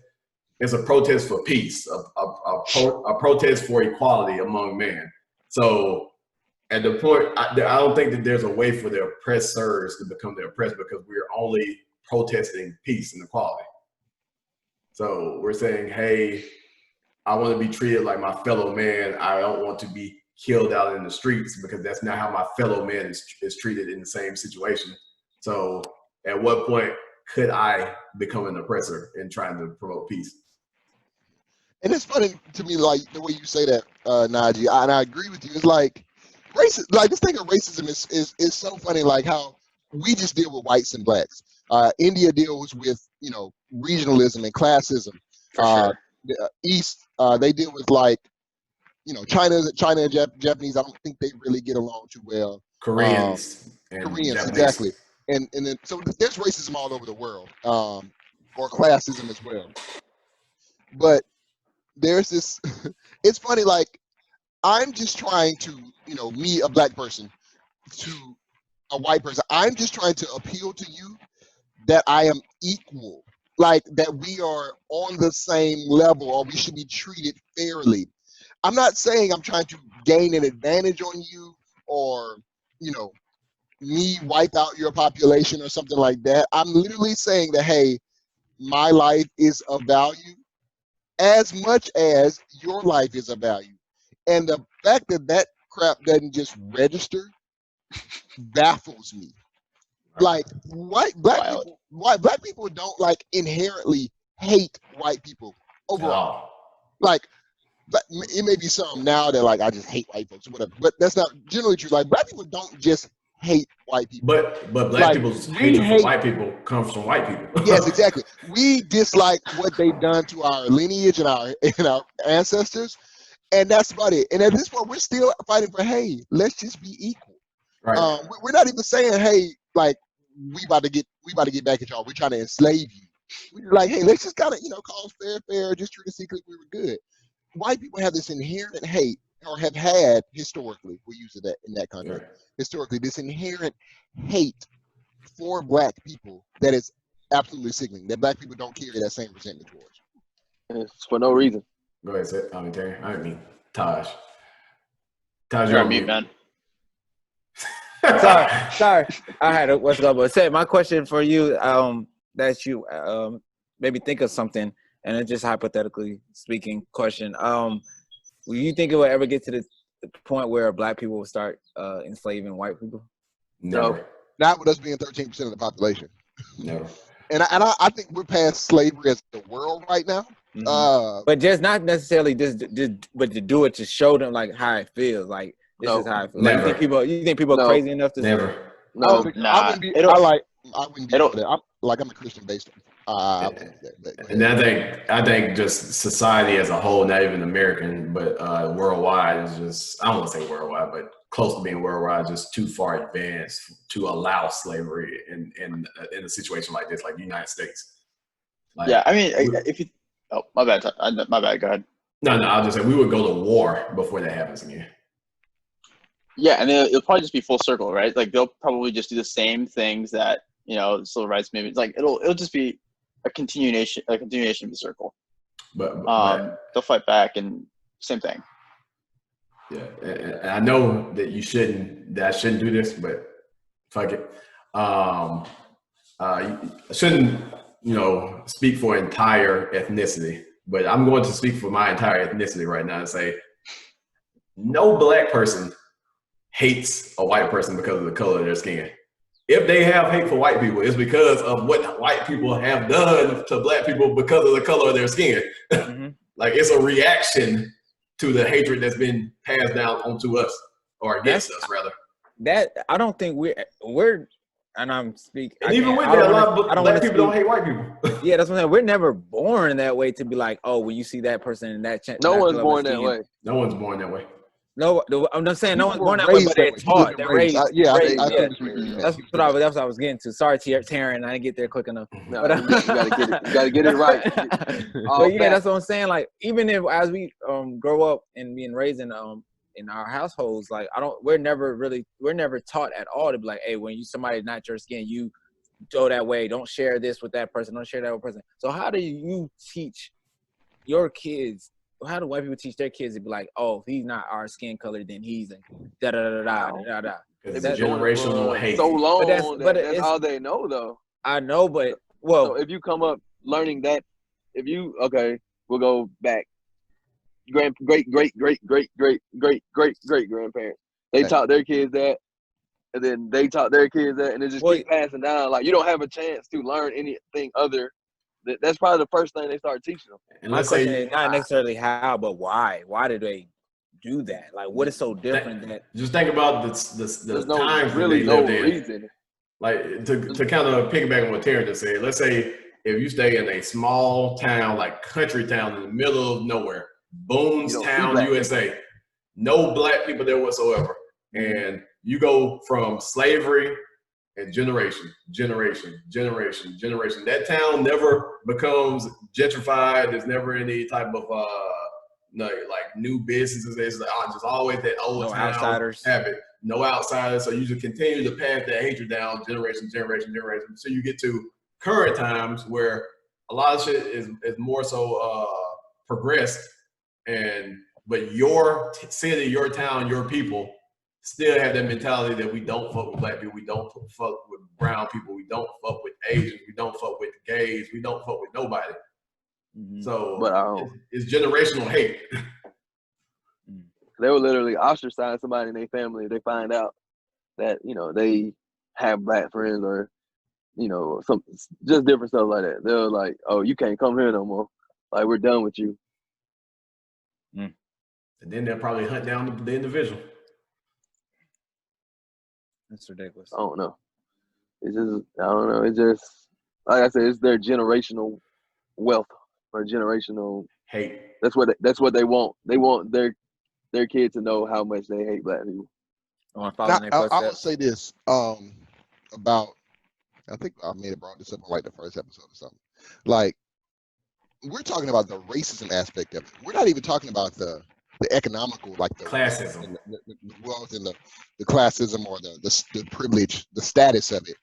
it's a protest for peace, a protest for equality among men. So at the point, I don't think that there's a way for the oppressors to become the oppressed because we're only protesting peace and equality. So we're saying, hey, I want to be treated like my fellow man. I don't want to be killed out in the streets because that's not how my fellow man is treated in the same situation. So at what point could I become an oppressor in trying to promote peace? And it's funny to me, like the way you say that, Najee, and I agree with you. It's like racism, like this thing of racism is so funny, like how we just deal with whites and blacks. India deals with, you know, regionalism and classism. For sure. The East, they deal with, like, you know, China and Japanese. I don't think they really get along too well. Koreans, exactly. And then so there's racism all over the world, or classism as well. But there's this. It's funny, like I'm just trying to, you know, me, a black person, to a white person. I'm just trying to appeal to you that I am equal, like that we are on the same level, or we should be treated fairly. I'm not saying I'm trying to gain an advantage on you, or, you know, me wipe out your population or something like that. I'm literally saying that, hey, my life is of value as much as your life is of value. And the fact that that crap doesn't just register baffles me. Like black people don't like inherently hate white people overall. Like, but it may be some now that like I just hate white folks or whatever, but that's not generally true. Like black people don't just hate white people. But black like, people's hatred for white people comes from white people. Yes, exactly. We dislike what they've done to our lineage and our ancestors, and that's about it. And at this point, we're still fighting for, hey, let's just be equal. Right. We're not even saying, hey, like we about to get back at y'all. We're trying to enslave you. We're like, hey, let's just kind of, you know, call fair, just treat us secretly we were good. White people have this inherent hate, or have had historically, we use it in that context, historically, this inherent hate for black people that is absolutely sickening, that black people don't carry that same resentment towards. It's for no reason. Go ahead, Seth. I mean, Terry. I mean, Taj. You're on mute, man. Sorry. I had what's up. But say my question for you, that you maybe think of something, and it's just hypothetically speaking question. Will you think it will ever get to the point where black people will start enslaving white people? No. Not with us being 13% of the population. No. And I think we're past slavery as the world right now. Mm-hmm. But just not necessarily but to do it to show them like how it feels. Like this is how it feels. Never. Like, you think people are crazy enough to never. No, nah. I wouldn't be that. I'm a Christian based. And I think just society as a whole, not even American, but worldwide is just, I don't want to say worldwide, but close to being worldwide, just too far advanced to allow slavery in a situation like this, like the United States. Like, yeah, I mean, if you, oh, my bad, go ahead. No, I'll just say we would go to war before that happens again. Yeah, and then it'll probably just be full circle, right? Like they'll probably just do the same things that, you know, civil rights movement. Like it'll just be a continuation of the circle. But they'll fight back and same thing. Yeah, and I know that I shouldn't do this, but fuck it. I shouldn't, you know, speak for entire ethnicity, but I'm going to speak for my entire ethnicity right now and say no black person hates a white person because of the color of their skin. If they have hate for white people, it's because of what white people have done to black people because of the color of their skin. Mm-hmm. Like it's a reaction to the hatred that's been passed down onto us, or against us rather. That I don't think we're and I'm speaking. And even with that, a lot of black people don't hate white people. Yeah, that's what I'm saying. We're never born that way to be like, oh, when you see that person in that no one's born that way. No one's born that way. No, I'm not saying no one's People born were that way, but raised they're that way. taught. They're raised. I Yeah. think what you're saying. That's what I was getting to. Sorry, Taryn, I didn't get there quick enough. No, But, you gotta get it. You gotta get it right. All But yeah, back. that's what I'm saying. Like, even if as we grow up and being raised in our households, like we're never taught at all to be like, hey, when somebody not your skin, you go that way. Don't share this with that person. Don't share that with person. So how do you teach your kids? How do white people teach their kids to be like, oh, if he's not our skin color, then he's a da da da da da da. It's generational hate. So long, that's it's all they know, though. I know, but So if you come up learning that, we'll go back. Great grandparents. They taught their kids that, and then they taught their kids that, and it just keep passing down. Like, you don't have a chance to learn anything other. That's probably the first thing they start teaching them. And my question is not necessarily how, but why? Why did they do that? Like, what is so different that? Just think about the times really they lived no in. reason. Like to kind of piggyback on what Terry just said. Let's say if you stay in a small town, like country town in the middle of nowhere, Boonestown, USA, no black people there whatsoever, and you go from slavery and generation. That town never becomes gentrified. There's never any type of like new businesses. It's just always that old No town outsiders. habit. No outsiders. So you just continue to pass that hatred down generation. So you get to current times where a lot of shit is more so progressed, but your city, your town, your people still have that mentality that we don't fuck with black people, we don't fuck with brown people, we don't fuck with Asians, we don't fuck with gays, we don't fuck with nobody. Mm-hmm. So it's generational hate. They will literally ostracize somebody in their family if they find out that, they have black friends or, some just different stuff like that. They're like, oh, you can't come here no more. Like, we're done with you. And then they'll probably hunt down the individual. That's ridiculous. I don't know. It's just, I don't know. It's just, like I said, it's their generational wealth or generational hate. That's what they want. They want their kids to know how much they hate black people. I would say this about, I think I may have brought this up on like the first episode or something. Like, we're talking about the racism aspect of it. We're not even talking about the economical, like the classism, and the wealth and the classism or the privilege, the status of it.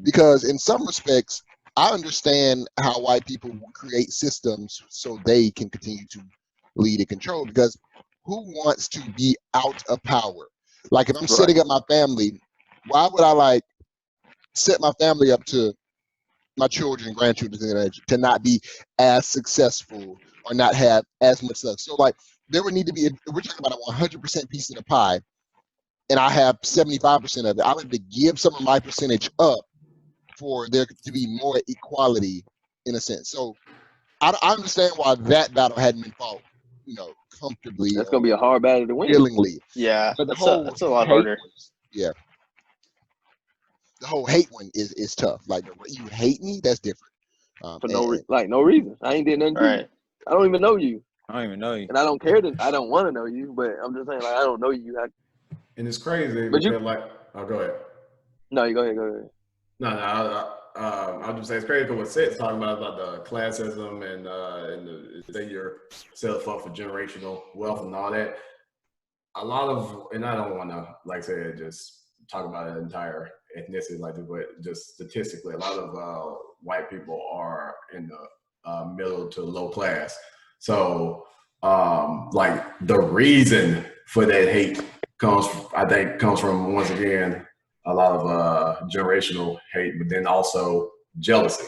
Because in some respects, I understand how white people create systems so they can continue to lead and control. Because who wants to be out of power? Like, if I'm setting up my family, why would I like set my family up to my children and grandchildren to not be as successful or not have as much stuff? So like, there would need to be, we're talking about a 100% piece of the pie, and I have 75% of it. I would have to give some of my percentage up for there to be more equality in a sense. So I understand why that battle hadn't been fought, comfortably. That's gonna be a hard battle to win. Willingly. Yeah, but that's a lot harder. The whole hate one is tough. Like, you hate me, that's different. For no reason. I ain't did nothing to you. I don't even know you. I don't even know you. And I don't care I don't want to know you, but I'm just saying, like, I don't know you. And it's crazy. But go ahead. No, you go ahead. No, I'll just say it's crazy because what Seth's talking about the classism and say you're set up for generational wealth and all that. A lot of, and I don't want to, like I said, just talk about an entire ethnicity like this, but just statistically, a lot of white people are in the middle to low class. So, like, the reason for that hate comes from, once again, a lot of generational hate, but then also jealousy.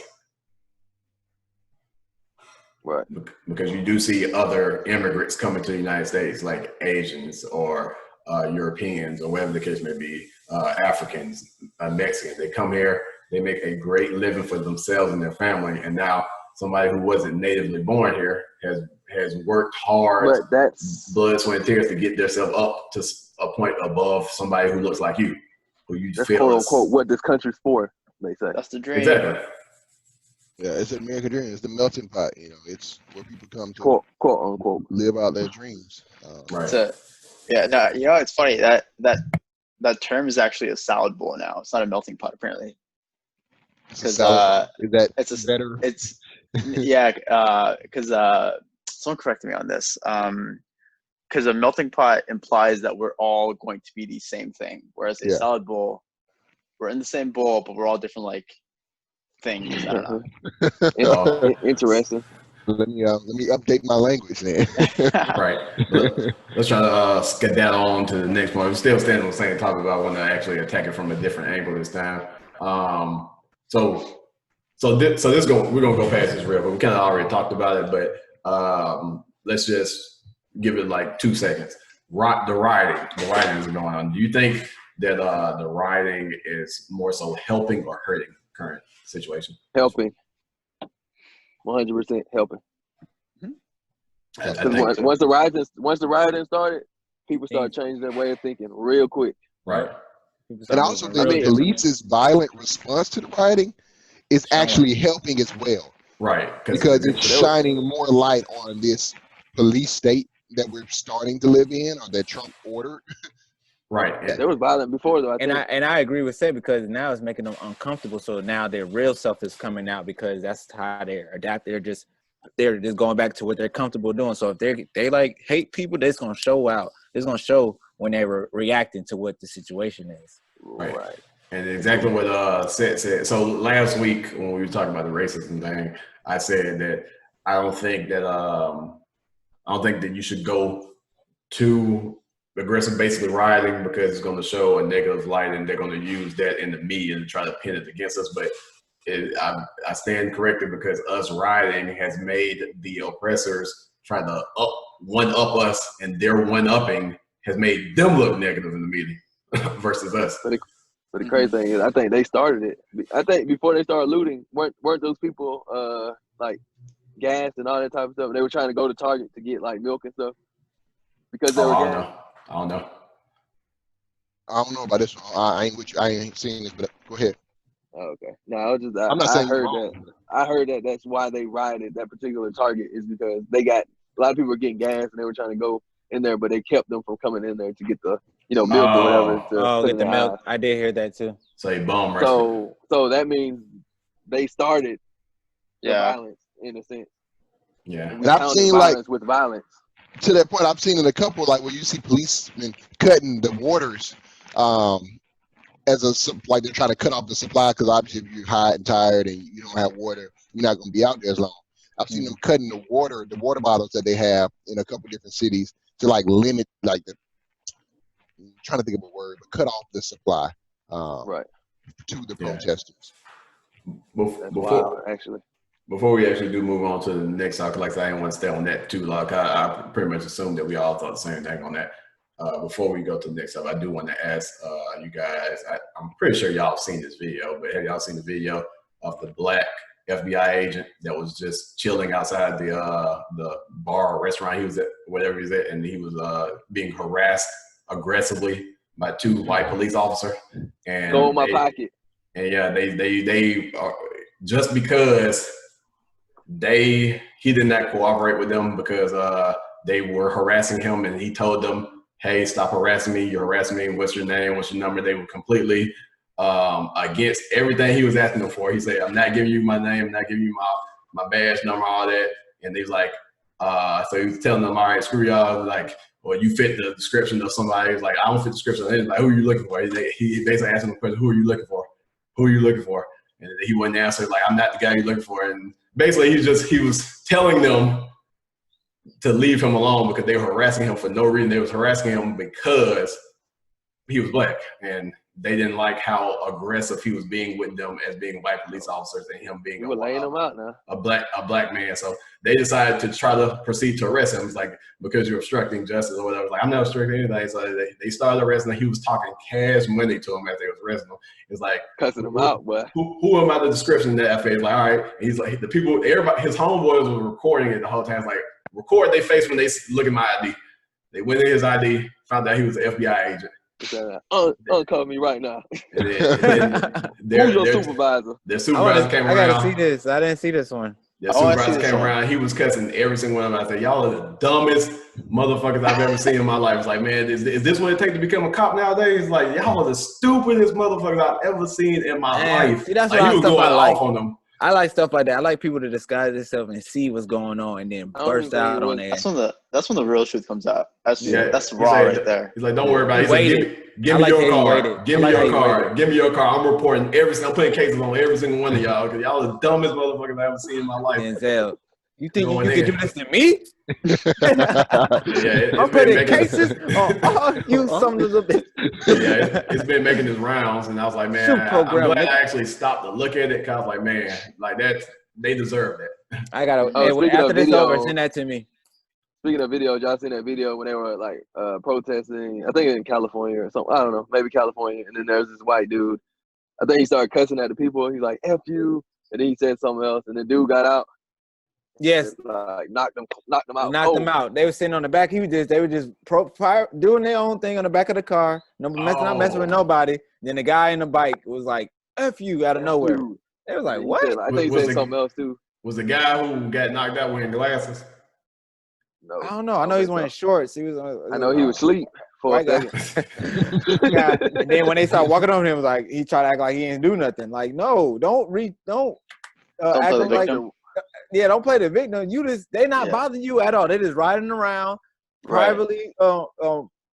Right. Because you do see other immigrants coming to the United States, like Asians or Europeans or whatever the case may be, Africans, Mexicans. They come here, they make a great living for themselves and their family, and now somebody who wasn't natively born here has worked hard, blood, sweat, and tears to get themselves up to a point above somebody who looks like you, who you That's feel quote unquote what this country's for. They say that's the dream. Exactly. Yeah, it's the American dream. It's the melting pot. It's where people come to quote unquote live out their dreams. Right. That's it. Yeah, no, it's funny that term is actually a salad bowl now. It's not a melting pot apparently. Because is that it's better? It's yeah. Because someone corrected me on this. Because a melting pot implies that we're all going to be the same thing, whereas a salad bowl, we're in the same bowl, but we're all different like things. I don't know. Interesting. Let me update my language then. Right. Let's try to skedaddle on to the next one. We're still standing on the same topic, but I want to actually attack it from a different angle this time. So this we're gonna go past this real, but we kind of already talked about it. But let's just give it like 2 seconds. The rioting is going on. Do you think that the rioting is more so helping or hurting current situation? Helping. 100% helping. Once the rioting started, people started changing their way of thinking real quick. Right. And I also think the police's violent response to the rioting is actually helping as well. Right. Because it's shining more light on this police state that we're starting to live in, or that Trump ordered. Right. There was violent before though. I agree with Seth, because now it's making them uncomfortable. So now their real self is coming out, because that's how they're adapted. They're just going back to what they're comfortable doing. So if they like hate people, they're gonna show out. It's gonna show when they were reacting to what the situation is. Right. And exactly what Seth said. So last week when we were talking about the racism thing, I said that I don't think that you should go too aggressive, basically rioting, because it's going to show a negative light, and they're going to use that in the media to try to pin it against us. But I stand corrected, because us rioting has made the oppressors try to one-up us, and their one-upping has made them look negative in the media versus us. But the crazy thing is, I think they started it. I think before they started looting, weren't those people like gas and all that type of stuff? They were trying to go to Target to get like milk and stuff because they were gas. I don't know. I don't know about this one. I ain't seen this, but go ahead. Oh, okay. No, I'm not saying I heard that that's why they rioted that particular Target, is because they got a lot of people were getting gas and they were trying to go in there, but they kept them from coming in there to get the milk or whatever. Get the milk. I did hear that too. So a bomb right. So that means they started the violence in a sense. Yeah. And I've seen violence with violence. To that point, I've seen in a couple, like where you see policemen cutting the waters like they're trying to cut off the supply, because obviously if you're hot and tired and you don't have water, you're not going to be out there as long. I've seen them cutting the water bottles that they have in a couple different cities to like limit, like I'm trying to think of a word, but cut off the supply to the protesters. Before we actually do move on to the next topic, like I didn't want to stay on that too long. I pretty much assumed that we all thought the same thing on that. Before we go to the next topic, I do want to ask you guys, I'm pretty sure y'all have seen this video, but have y'all seen the video of the black FBI agent that was just chilling outside the bar or restaurant he was at, whatever he was at, and he was being harassed aggressively by 2 white police officers? And go in my pocket. And yeah, they just because he did not cooperate with them, because they were harassing him, and he told them, hey, stop harassing me. You're harassing me. What's your name? What's your number? They were completely against everything he was asking them for. He said, I'm not giving you my name. I'm not giving you my badge number, all that. And they was like, so he was telling them, all right, screw y'all. Like, well, you fit the description of somebody. He was like, I don't fit the description. He was like, who are you looking for? He basically asked him the question, who are you looking for? Who are you looking for? And he wouldn't answer, like, I'm not the guy you're looking for. And basically he was telling them to leave him alone, because they were harassing him for no reason. They was harassing him because he was black, and they didn't like how aggressive he was being with them as being white police officers, and him being a black man. So they decided to try to proceed to arrest him. It's like, because you're obstructing justice or whatever. Like, I'm not obstructing anything. So they started arresting him. He was talking cash money to him as they was arresting him. It's like, cussing him out, boy. Who am I? The description of that face? Like, all right. And he's like, the people, everybody, his homeboys were recording it the whole time. It's like, record their face when they look at my ID. They went in his ID, found out he was an FBI agent. Uncover me right now. And then who's your supervisor? Their supervisor came around. I gotta see this. I didn't see this one. The Oh, I see supervisor this came one. around. He was cussing every single one of them. I said, "Y'all are the dumbest motherfuckers I've ever seen in my life." It's like, man, is this what it takes to become a cop nowadays? It's like, y'all are the stupidest motherfuckers I've ever seen in my life. See, that's like, what he was stuff going I off like. on them. I like stuff like that. I like people to disguise themselves and see what's going on and then I don't burst even think out it on was- it. That's when the real truth comes out. That's He's raw like, right there. He's like, don't worry about it. He's He like, waited. give I me like your how he card. waited. Give I me like how your he card. waited. Give me your card. I'm reporting I'm putting cases on every single one of y'all because y'all are the dumbest motherfuckers I've ever seen in my life. Denzel, you think Going you can in. do this to me? Yeah, I'm putting cases on all you some of the bitch. Yeah, it's been making its rounds, and I was like, man, Shoot I'm program, glad nigga. I actually stopped to look at it because I was like, man, like that, they deserve that. I gotta. Oh, speaking after of this video- over, send that to me. Speaking of video, y'all seen that video when they were like protesting? I think in California or something. I don't know, maybe California. And then there's this white dude. I think he started cussing at the people. He's like, "F you," and then he said something else. And the dude got out. Yes, And, like knocked them out. knocked them out. They were sitting on the back. They were just doing their own thing on the back of the car. Not messing with nobody. Then the guy in the bike was like, "F you" out of nowhere. You. They was like, He "What?" said, I think he said something else too. Was the guy who got knocked out wearing glasses? No, I don't know. I know he's wearing shorts. He was. I know he was asleep for a White guy. second. Yeah. And then when they started walking over him, it was like he tried to act like he didn't do nothing. Like, no, don't play act the like victim. yeah, don't play the victim. They not Yeah. bothering you at all. They just riding around privately,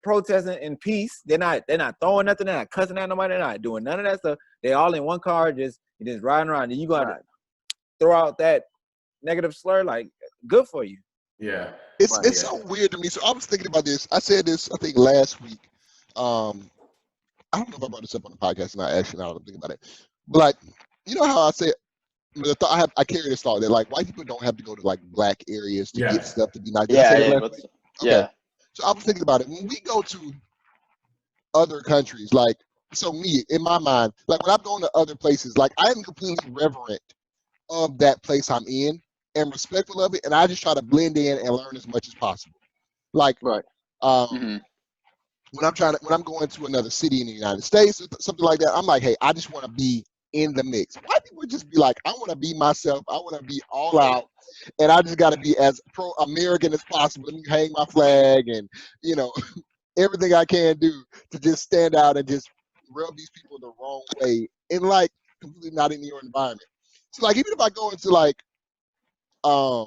protesting in peace. They're not throwing nothing. They're not cussing at nobody. They're not doing none of that stuff. They all in one car, just riding around. And you gotta throw out that negative slur. Like, good for you. Yeah. It's so weird to me. So I was thinking about this. I said this, I think, last week. I don't know if I brought this up on the podcast, and I actually now I'm thinking about it. But like, you know how I say I carry this thought that like white people don't have to go to like black areas to get stuff to be nice. Did I say that last week? Okay. So I was thinking about it. When we go to other countries, like, so me, in my mind, like when I'm going to other places, like I am completely reverent of that place I'm in and respectful of it, and I just try to blend in and learn as much as possible. Like, when I'm going to another city in the United States or something like that, I'm like, hey, I just want to be in the mix. White people just be like, I want to be myself. I want to be all out, and I just got to be as pro-American as possible. Let me hang my flag and everything I can do to just stand out and just rub these people the wrong way and like completely not in your environment. So like even if I go into like a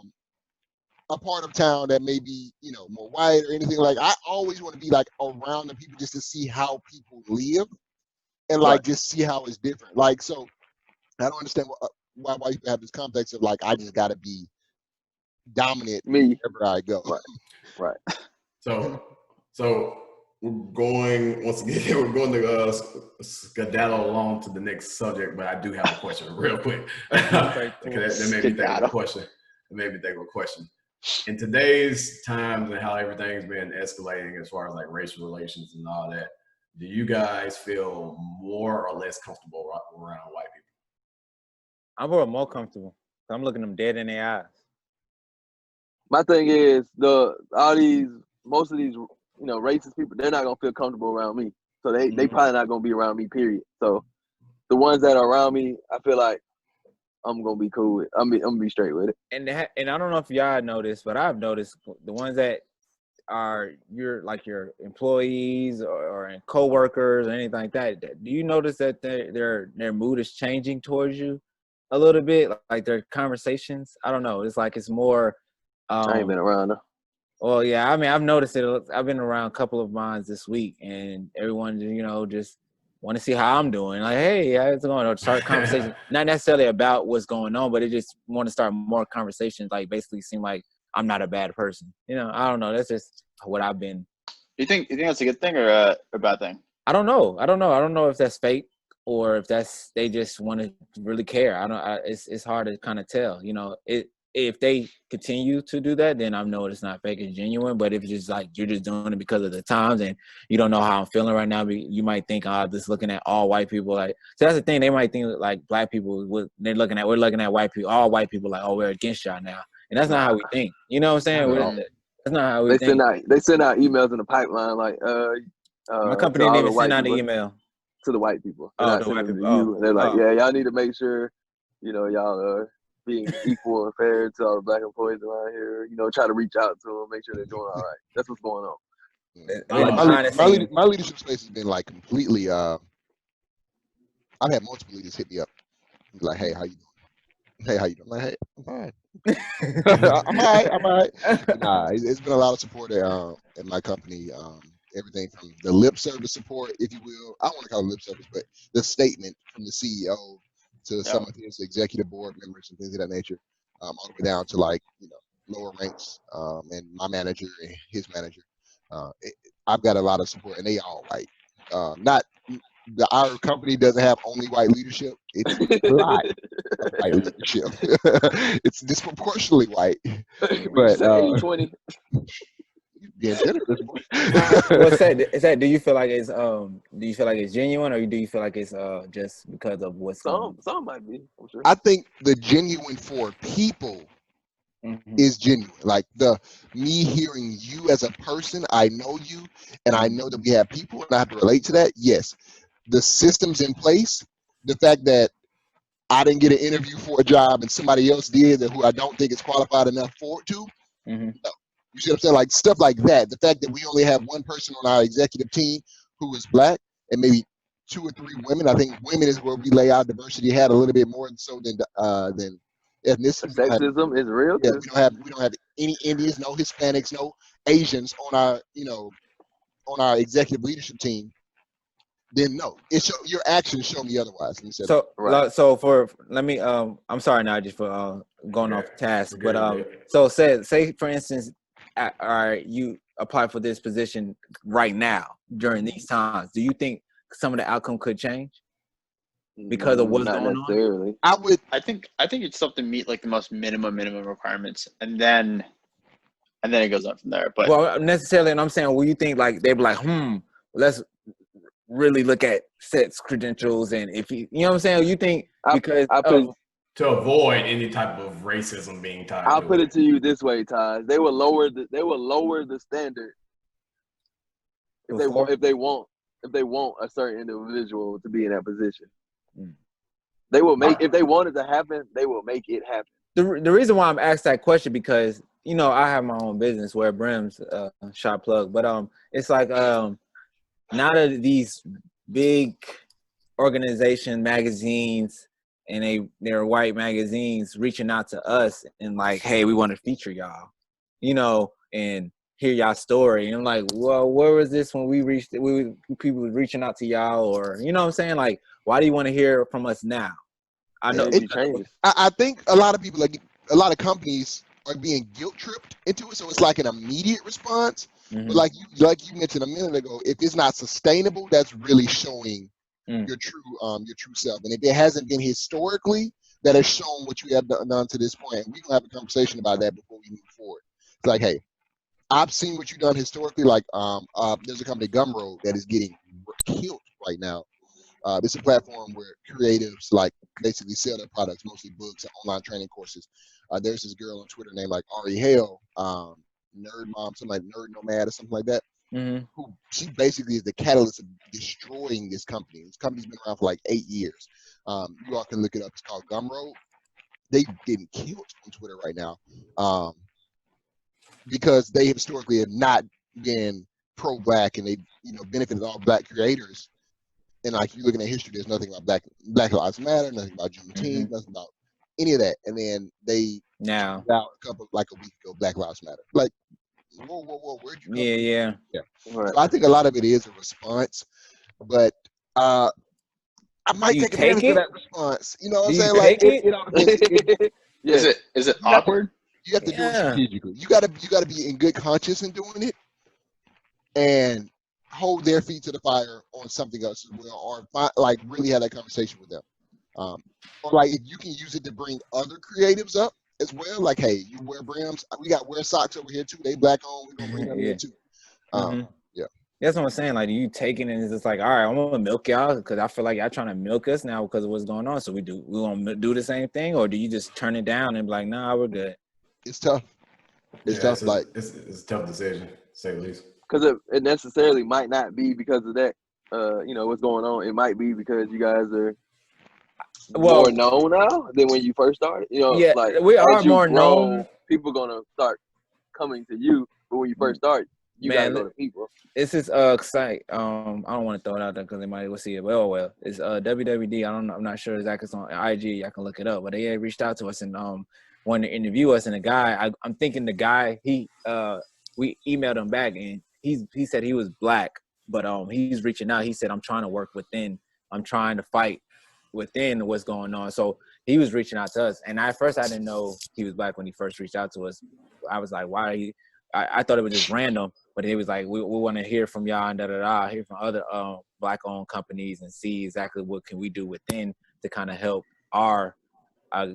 part of town that may be, more white or anything, like I always want to be like around the people just to see how people live and like just see how it's different. Like, so I don't understand why white people have this complex of like, I just got to be dominant wherever I go. Right. So we're going to skedaddle along to the next subject, but I do have a question real quick. That made me think of a question. In today's times and how everything's been escalating as far as like racial relations and all that, do you guys feel more or less comfortable around white people? I'm more comfortable. I'm looking them dead in their eyes. My thing is most of these racist people, they're not gonna feel comfortable around me. So they probably not gonna be around me, period. So the ones that are around me, I feel like I'm gonna be cool with. I'm gonna be straight with it. And I don't know if y'all noticed, but I've noticed the ones that are your employees or co-workers or anything like that. Do you notice that their mood is changing towards you a little bit, like their conversations? I don't know. It's like it's more. I ain't been around though. Well, yeah. I mean, I've noticed it. I've been around a couple of mine this week, and everyone, just want to see how I'm doing. Like, hey, how's it going? Or start a conversation, not necessarily about what's going on, but it just want to start more conversations. Like, basically, seem like I'm not a bad person. I don't know. That's just what I've been. You think that's a good thing or a bad thing? I don't know. I don't know if that's fake or if they just want to really care. It's hard to kind of tell. If they continue to do that, then I know it's not fake, it's genuine. But if it's just like you're just doing it because of the times and you don't know how I'm feeling right now, you might think, just looking at all white people. Like, so that's the thing. They might think like black people, we're looking at white people, all white people, like, oh, we're against y'all now. And that's not how we think. You know what I'm saying? That's not how we think. They send out emails in the pipeline like, my company didn't even send out an email to the white people. The white people. And they're like, yeah, y'all need to make sure, y'all being equal and fair to all the black employees around here. You know, try to reach out to them, make sure they're doing all right. That's what's going on. My leadership space has been like completely. I've had multiple leaders hit me up, like, "Hey, how you doing? Hey, how you doing?" I'm like, "Hey, I'm fine. I'm all right. Nah, it's been a lot of support at my company. Everything from the lip service support, if you will. I don't want to call it lip service, but the statement from the CEO to some of his executive board members and things of that nature, all the way down to like lower ranks and my manager and his manager. I've got a lot of support, and they all white. Not our company doesn't have only white leadership. It's a lot of white leadership. It's disproportionately white. But 80-20. Yeah, what's that? Is that? Do you feel like it's genuine, or do you feel like it's just because of what's some might be? I'm sure. I think the genuine for people is genuine. Like me hearing you as a person, I know you, and I know that we have people, and I have to relate to that. Yes, the systems in place, the fact that I didn't get an interview for a job and somebody else did that who I don't think is qualified enough for it to. No. You see what I'm saying? Like stuff like that. The fact that we only have one person on our executive team who is black and maybe 2 or 3 women. I think women is where we lay out diversity had a little bit more so than ethnicity. Sexism is real. Yeah, we don't have any Indians, no Hispanics, no Asians on our on our executive leadership team. Then no, your actions show me otherwise. So let me I'm sorry, Najee, for going off task, but so say for instance, all right, you apply for this position right now during these times. Do you think some of the outcome could change because of what's Not going necessarily. on? I think it's something to meet like the most minimum requirements, and then it goes up from there. But well, necessarily, and I'm saying, well, you think like they'd be like, let's really look at sets credentials, and if you know what I'm saying, you think because to avoid any type of racism being tied. I'll put it to you this way, Taj. They will lower the standard if they want a certain individual to be in that position. They will make if they want it to happen, they will make it happen. The reason why I'm asked that question because I have my own business where Brim's shop plug, but it's like now that these big organization magazines and they're white magazines reaching out to us and like, hey, we want to feature y'all, and hear y'all story. And I'm like, well, where was this when people was reaching out to y'all, or you know what I'm saying? Like, why do you want to hear from us now? I know it changes. I think a lot of people, like a lot of companies, are being guilt tripped into it, so it's like an immediate response. But like you mentioned a minute ago, if it's not sustainable, that's really showing your true self. And if it hasn't been historically, that has shown what you have done to this point. And we're gonna have a conversation about that before we move forward. It's like, hey, I've seen what you've done historically. Like there's a company, Gumroad, that is getting killed right now. It's a platform where creatives like basically sell their products, mostly books and online training courses. There's this girl on Twitter named like Ari Hale, Nerd Mom, something like Nerd Nomad or something like that. Who she basically is the catalyst of destroying this company. This company's been around for like 8 years. You all can look it up. It's called Gumroad. They getting killed on Twitter right now because they historically have not been pro-black and they benefited all black creators. And like you're looking at history, there's nothing about Black Lives Matter, nothing about Juneteenth, nothing about any of that. And then they now out a week ago, Black Lives Matter. Like, whoa, where'd you come from? Yeah. Right. So I think a lot of it is a response, but I might take advantage of that response. You know what I'm saying? Like, is it awkward? You have to do it strategically. You gotta be in good conscience in doing it, and hold their feet to the fire on something else as well, or like really have that conversation with them. Or like if you can use it to bring other creatives up as well, like, hey, you wear brims, we got wear socks over here too, they black on, we're gonna bring them in too. That's what I'm saying. Like, do you take it and it's just like, all right, I'm gonna milk y'all because I feel like y'all trying to milk us now because of what's going on, so we gonna do the same thing, or do you just turn it down and be like, nah, we're good? It's tough. It's tough. It's a tough decision, to say the least. Because it necessarily might not be because of that, what's going on. It might be because you guys are more known now than when you first started? You know, Yeah, like we are as you more grow, known. people gonna start coming to you. But when you first start, you gotta go to people. This is site. I don't want to throw it out there because they might will see it. Well, it's WWD. I'm not sure exactly. It's on IG. I can look it up. But they reached out to us and wanted to interview us. And the guy, I'm thinking the guy, we emailed him back and he said he was black, but he's reaching out. He said, I'm trying to work within. I'm trying to fight within what's going on. So he was reaching out to us. And at first I didn't know he was black when he first reached out to us. I was like, why are you? I thought it was just random, but he was like, we want to hear from y'all and hear from other black-owned companies and see exactly what can we do within to kind of help our, I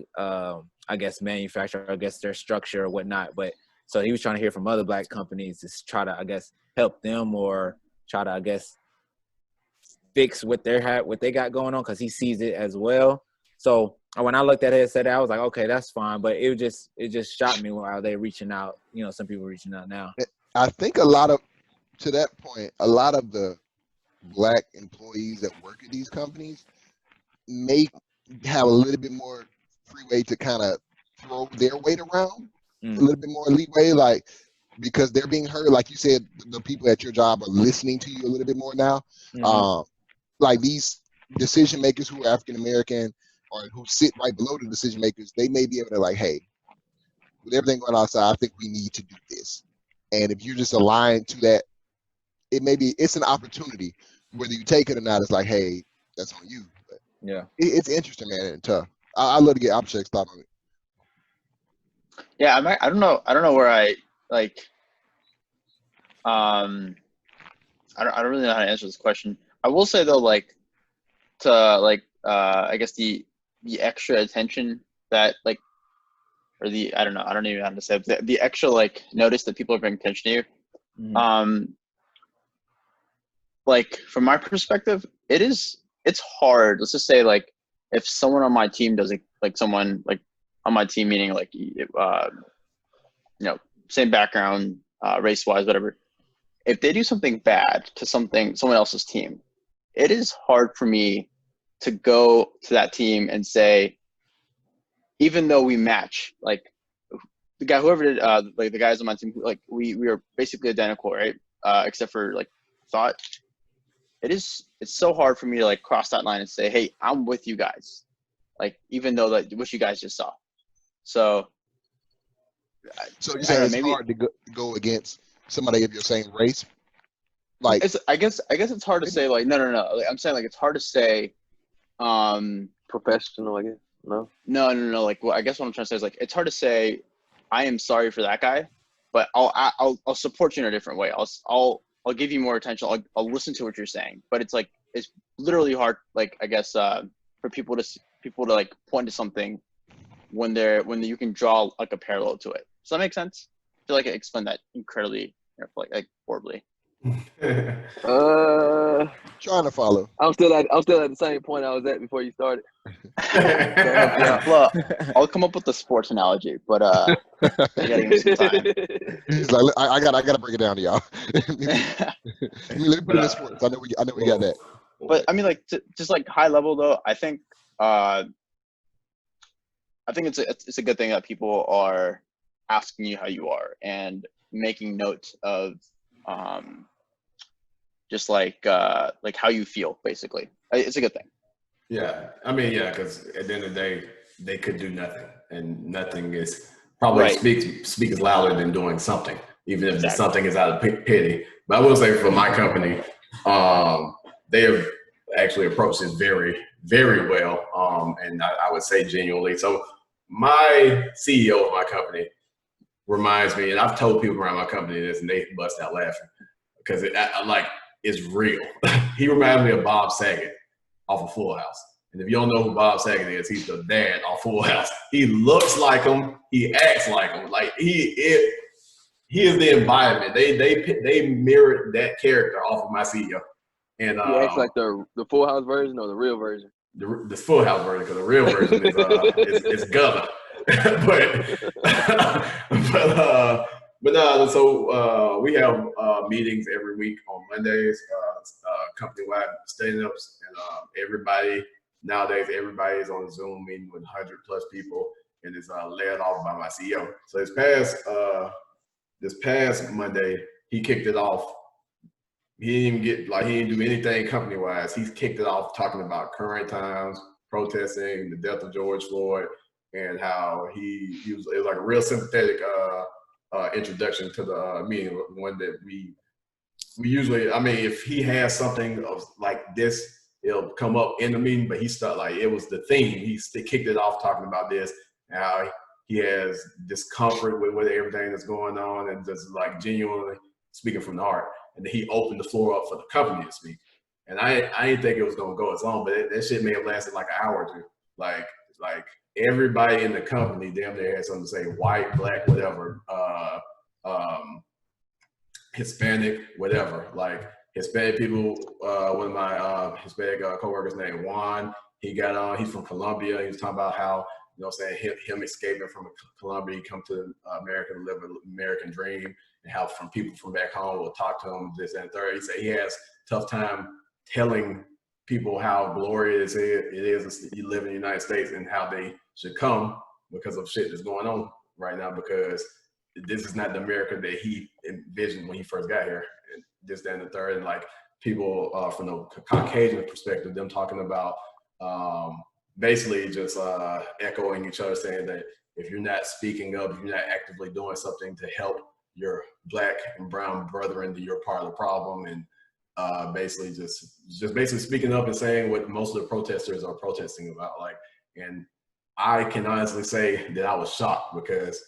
guess, manufacturer, I guess their structure or whatnot. But so he was trying to hear from other black companies to try to, I guess, help them or try to, I guess, fix what they got going on because he sees it as well. So when I looked at it and said that, I was like, okay, that's fine. But it just shocked me while they're reaching out. You know, some people reaching out now. I think to that point, a lot of the black employees that work at these companies may have a little bit more freeway to kind of throw their weight around, a little bit more leeway, like because they're being heard. Like you said, the people at your job are listening to you a little bit more now. Like these decision makers who are African American or who sit right below the decision makers, they may be able to like, hey, with everything going outside, I think we need to do this. And if you're just aligned to that, it's an opportunity. Whether you take it or not, it's like, hey, that's on you. But yeah, it's interesting, man, and tough. I'd love to get Abhishek's thought on it. Yeah, I don't know where I like. I don't really know how to answer this question. I will say though, like, to like, I guess the extra attention that like, or I don't even know how to say it, the extra like notice that people are paying attention to you. Like from my perspective, it's hard. Let's just say like if someone on my team does it, like someone like on my team, meaning like you know, same background, race wise, whatever. If they do something bad to someone else's team, it is hard for me to go to that team and say, even though we match, like the guy, whoever did, like the guys on my team, like we are basically identical, right? Except for like thought. It's so hard for me to like cross that line and say, hey, I'm with you guys. Like, even though like what you guys just saw. So you're saying it's hard to go against somebody of your same race? Like, I guess it's hard to say like, no. Like, I'm saying like, it's hard to say, professional, I guess. No. Like, well, I guess what I'm trying to say is like, it's hard to say, I am sorry for that guy, but I'll support you in a different way. I'll give you more attention. I'll listen to what you're saying, but it's like, it's literally hard. Like, I guess, for people to like point to something when you can draw like a parallel to it. Does that make sense? I feel like I explained that incredibly, like horribly. Trying to follow. I'm still at the same point I was at before you started. Well, I'll come up with the sports analogy, but you gotta give me some time. He's like, I gotta break it down to y'all. Let me put it in sports. I know we got that. But I mean, like, just like high level though, I think it's a good thing that people are asking you how you are and making notes of just like how you feel, basically. It's a good thing. Yeah, I mean, yeah, because at the end of the day, they could do nothing, and nothing is probably speaks louder than doing something, even if something is out of pity. But I will say for my company, they have actually approached this very, very well, and I would say genuinely. So my CEO of my company reminds me, and I've told people around my company this, and they bust out laughing because it's real. He reminds me of Bob Saget off of Full House. And if you don't know who Bob Saget is, he's the dad off Full House. He looks like him. He acts like him. Like he is the environment. They mirrored that character off of my CEO. And he acts like the Full House version or the real version? The Full House version, because the real version is Gunna. But no, so we have meetings every week on Mondays, company-wide stand-ups, and everybody nowadays everybody is on a Zoom meeting with 100+ people, and it's led off by my CEO. So this past Monday, he kicked it off. He didn't do anything company wise. He kicked it off talking about current times, protesting the death of George Floyd, and how it was like a real sympathetic introduction to the meeting. One that we usually, I mean, if he has something of like this, it'll come up in the meeting, but he started like it was the theme. He kicked it off talking about this, and how he has discomfort with everything that's going on, and just like genuinely speaking from the heart. And then he opened the floor up for the company to speak. And I didn't think it was gonna go as long, but that shit may have lasted like an hour or two. Like everybody in the company damn near had something to say, white, black, whatever, Hispanic, whatever. Like Hispanic people, one of my Hispanic coworkers named Juan, he got on, he's from Colombia. He was talking about how, you know what I'm saying, him escaping from Colombia, he come to America to live an American dream, and how people from back home will talk to him, this and third. He said he has tough time telling people how glorious it is you live in the United States and how they should come because of shit that's going on right now, because this is not the America that he envisioned when he first got here. And this, that, and the third. And like people from the Caucasian perspective, them talking about basically just echoing each other, saying that if you're not speaking up, if you're not actively doing something to help your black and brown brethren, that you're part of the problem. And basically just basically speaking up and saying what most of the protesters are protesting about. Like, and I can honestly say that I was shocked because,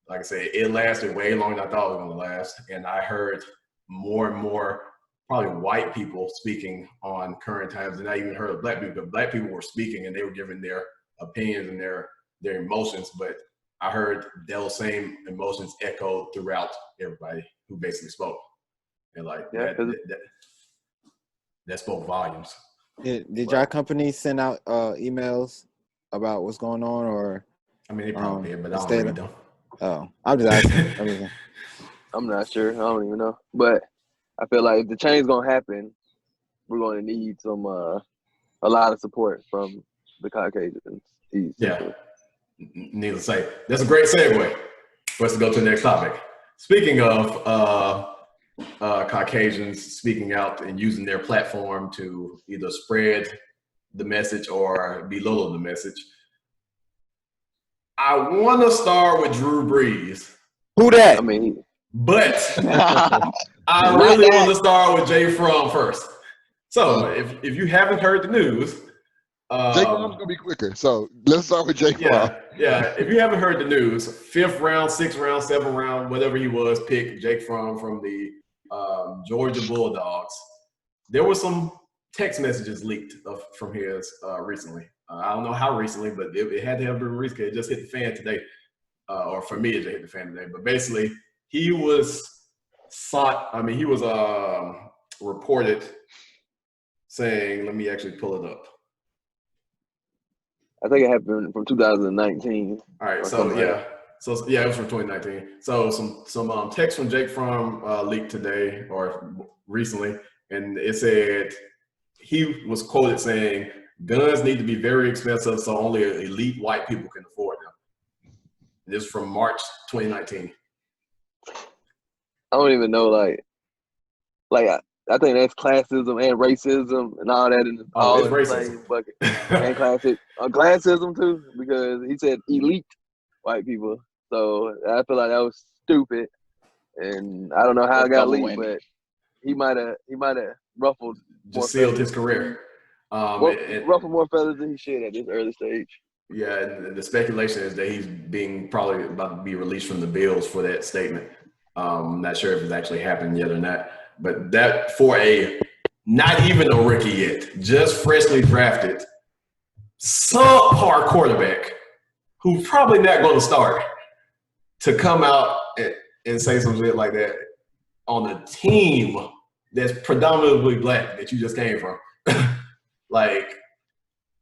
like I said, it lasted way longer than I thought it was going to last. And I heard more and more probably white people speaking on current times, and I even heard of black people. But black people were speaking and they were giving their opinions and their emotions, but I heard those same emotions echoed throughout everybody who basically spoke. And like that spoke volumes. Did your company send out emails about what's going on, or? I mean, they probably did, but I don't read them. Oh, I'm just asking. I'm not sure. I don't even know. But I feel like if the change gonna happen, we're gonna need a lot of support from the Caucasians. Yeah. Needless to say, that's a great segue for us to go to the next topic. Speaking of Caucasians speaking out and using their platform to either spread the message or belittle the message, I want to start with Drew Brees. Who that? I mean, but I really want to start with Jay Fromm first. So if you haven't heard the news, Jay Fromm's gonna be quicker. So let's start with Jay Fromm. Yeah. If you haven't heard the news, 5th round, 6th round, 7th round, whatever he was, picked Jake Fromm from the Georgia Bulldogs. There were some text messages leaked from his recently. I don't know how recently, but it had to have been recently. It just hit the fan today, or for me, it just hit the fan today. But basically, he was reported saying, let me actually pull it up. I think it happened from 2019. All right, so it was from 2019. So some text from Jake Fromm leaked today or recently, and it said he was quoted saying, "Guns need to be very expensive, so only elite white people can afford them." This is from March 2019. I don't even know, I think that's classism and racism and all that in the same bucket. And classism too, because he said elite white people. So I feel like that was stupid, and I don't know how it got leaked, but he might have ruffled, just sealed his career. Ruffled more feathers than he should at this early stage. Yeah, and the speculation is that he's probably about to be released from the Bills for that statement. I'm not sure if it's actually happened yet or not. But that for not even a rookie yet, just freshly drafted, subpar quarterback who's probably not going to start, to come out and say some shit like that on a team that's predominantly black that you just came from. Like,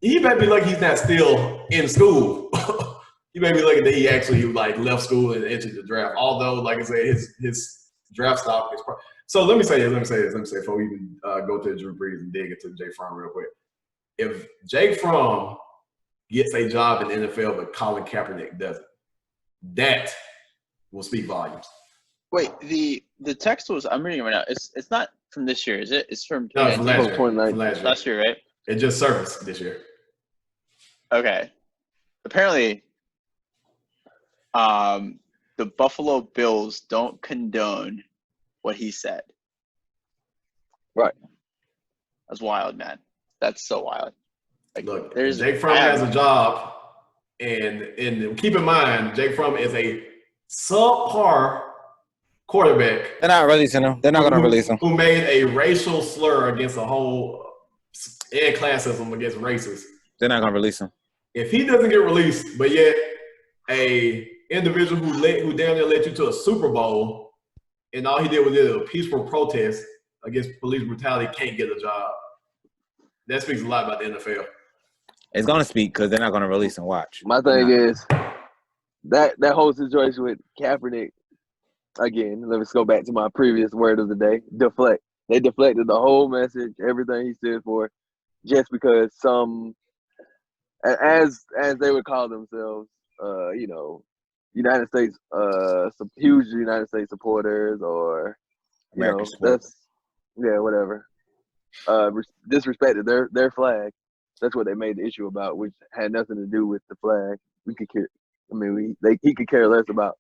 he might be lucky he's not still in school. He may be lucky that he actually left school and entered the draft. Although, like I said, his draft stock is so let me say this before we even go to Drew Brees and dig into Jay Fromm real quick. if Jake Fromm gets a job in the NFL, but Colin Kaepernick doesn't, that will speak volumes. Wait, the text was, I'm reading it right now. It's not from this year, is it? It's from No, from last year. 2019. From last year. last year, right? It just surfaced this year. Okay. Apparently, the Buffalo Bills don't condone what he said. Right. That's wild, man. That's so wild. Like, Look, there's Jake Fromm has a job, and keep in mind, Jake Fromm is a subpar quarterback. They're not releasing him. They're not going to release him. Who made a racial slur against a whole and classism against races. They're not going to release him. If he doesn't get released, but yet a individual who damn near led you to a Super Bowl, and all he did was a peaceful protest against police brutality, can't get a job. That speaks a lot about the NFL. It's going to speak because they're not going to release him. Watch. My thing is that whole situation with Kaepernick, again, let's go back to my previous word of the day, deflect. They deflected the whole message, everything he stood for, just because some, as they would call themselves, United States, some huge United States supporters, or American supporters. Whatever. Disrespected their flag. That's what they made the issue about, which had nothing to do with the flag. We could care. I mean, he could care less about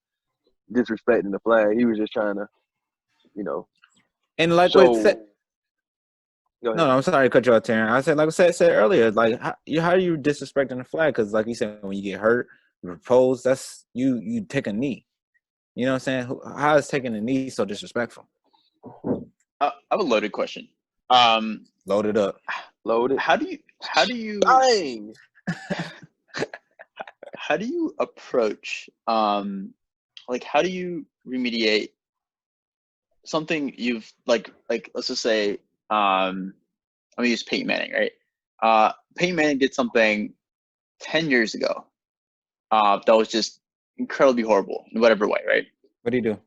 disrespecting the flag. He was just trying to, And like show. what said, no, I'm sorry to cut you off, Taryn. I said, like I said earlier, like how are you disrespecting the flag? Because like you said, when you get hurt, you propose, that's you take a knee. You know what I'm saying? How is taking a knee so disrespectful? I have a loaded question. Load it up. Loaded. How do you Dang. how do you approach like how do you remediate something you've like let's just say I'm gonna use Peyton Manning, right? Peyton Manning did something 10 years ago that was just incredibly horrible in whatever way, right? What do you do?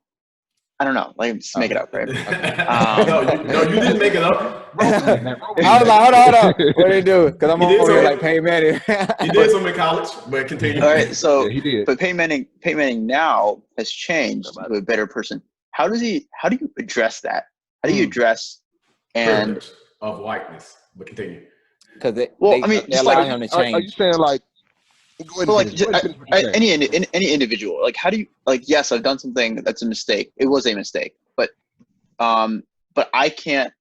I don't know. Like, just make it up, right? No, you didn't make it up. I was like, hold on. What do you do? Because I'm over here like Peyton Manning. He did something in college, but continue. All right, so Yeah, he did. but Peyton Manning now has changed to a better person. How do you address that? How do you address and Privilege of whiteness? But continue. Because they just allow like- him to Are you change. saying like? Go ahead. But And like finish. Go ahead and finish what you're saying. any individual, like how do you like? Yes, I've done something that's a mistake. It was a mistake, but I can't